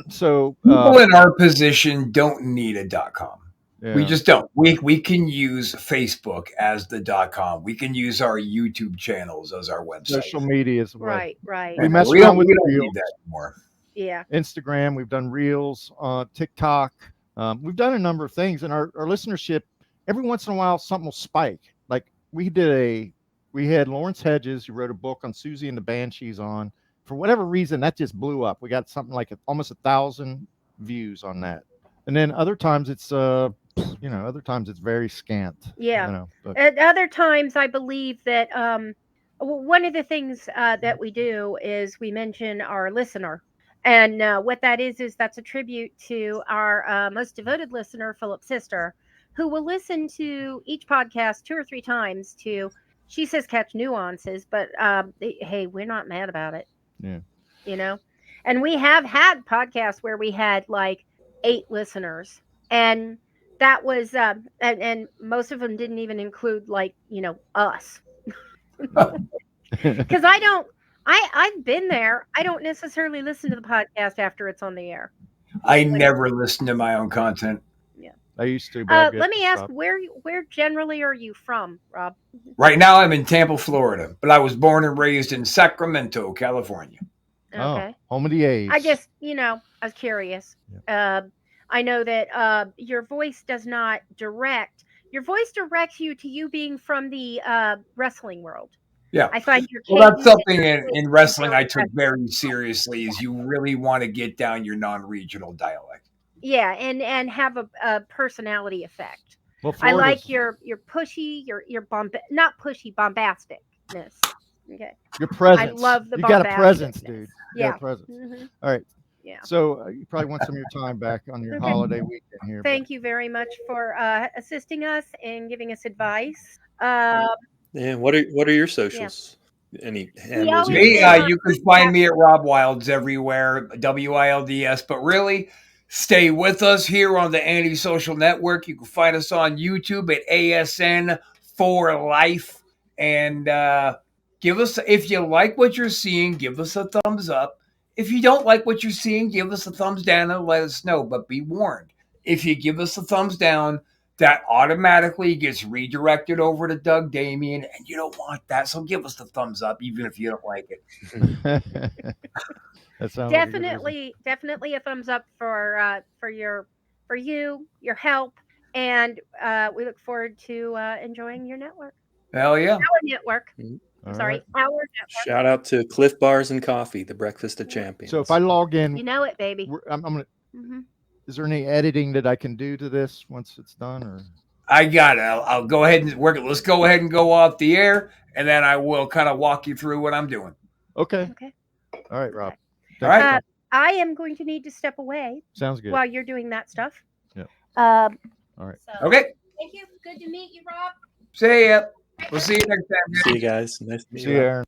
Speaker 3: So
Speaker 4: people in our position don't need a .com.
Speaker 3: Yeah.
Speaker 4: We just don't. We can use Facebook as the .com. We can use our YouTube channels as our website.
Speaker 3: Social media is
Speaker 1: right.
Speaker 3: We mess around with
Speaker 4: we don't
Speaker 3: Reels.
Speaker 4: need that anymore.
Speaker 1: Yeah.
Speaker 3: Instagram, we've done Reels, TikTok. We've done a number of things, and our listenership, every once in a while, something will spike. Like we had Lawrence Hedges, who wrote a book on Susie and the Banshees on. For whatever reason, that just blew up. We got something like almost 1,000 views on that. And then other times it's very scant.
Speaker 1: Yeah. At other times, I believe that one of the things that we do is we mention our listener. And what that is that's a tribute to our most devoted listener, Philip's sister, who will listen to each podcast 2 or 3 times she says, catch nuances, but hey, we're not mad about it.
Speaker 3: Yeah.
Speaker 1: And we have had podcasts where we had like 8 listeners, and that was and most of them didn't even include like us. Because I've been there. I don't necessarily listen to the podcast after it's on the air.
Speaker 4: I never listen to my own content.
Speaker 1: Yeah,
Speaker 3: I used to.
Speaker 1: Let me ask, where generally are you from, Rob?
Speaker 4: Right now, I'm in Tampa, Florida, but I was born and raised in Sacramento, California.
Speaker 1: Okay.
Speaker 3: Home of the A's.
Speaker 1: I just, I was curious.
Speaker 3: Yeah.
Speaker 1: I know that your voice does not direct. Your voice directs you to you being from the wrestling world.
Speaker 4: Yeah.
Speaker 1: I find your
Speaker 4: that's something in wrestling I took very seriously, is you really want to get down your non-regional dialect.
Speaker 1: Yeah, and have a personality effect.
Speaker 3: Well,
Speaker 1: I like
Speaker 3: Florida's-
Speaker 1: your pushy, your not pushy, bombasticness. Okay.
Speaker 3: your presence.
Speaker 1: love the
Speaker 3: You got a presence, dude.
Speaker 1: bombasticness.
Speaker 3: You got
Speaker 1: Yeah.
Speaker 3: a presence.
Speaker 1: Mhm.
Speaker 3: All right.
Speaker 1: Yeah.
Speaker 3: So you probably want some of your time back on your
Speaker 1: Okay.
Speaker 3: holiday weekend here. but-
Speaker 1: Thank you very much for assisting us and giving us advice.
Speaker 2: Yeah. What are your socials? Any handles?
Speaker 1: always
Speaker 4: Me,
Speaker 1: end our
Speaker 4: you can find me at Rob Wilds everywhere, WILDS. But really, stay with us here on the Antisocial Network. You can find us on YouTube at ASN for Life. And give us, if you like what you're seeing, give us a thumbs up. If you don't like what you're seeing, give us a thumbs down and let us know. But be warned, if you give us a thumbs down, that automatically gets redirected over to Doug Damien, and you don't want that. So give us the thumbs up, even if you don't like it.
Speaker 3: That sounds like a good reason.
Speaker 1: definitely a thumbs up for your help, and we look forward to enjoying your network.
Speaker 4: Hell yeah.
Speaker 1: Our network.
Speaker 3: All
Speaker 1: Sorry,
Speaker 3: right.
Speaker 1: our network.
Speaker 2: Shout out to Cliff Bars and Coffee, the breakfast of champions.
Speaker 3: So if I log in,
Speaker 1: You know it, baby.
Speaker 3: I'm gonna.
Speaker 1: Hmm.
Speaker 3: Is there any editing that I can do to this once it's done, or?
Speaker 4: I got it. I'll go ahead and work it. Let's go ahead and go off the air, and then I will kind of walk you through what I'm doing.
Speaker 3: Okay.
Speaker 1: Okay.
Speaker 3: All right, Rob.
Speaker 4: All right.
Speaker 3: Thanks.
Speaker 1: I am going to need to step away
Speaker 3: Sounds good.
Speaker 1: while you're doing that stuff.
Speaker 3: Yeah.
Speaker 1: All
Speaker 3: right.
Speaker 1: So,
Speaker 4: Okay.
Speaker 1: Thank you. Good to meet you, Rob.
Speaker 4: See ya. We'll see you next time.
Speaker 2: See you guys. Nice to meet
Speaker 3: See
Speaker 2: you.
Speaker 3: you, Aaron.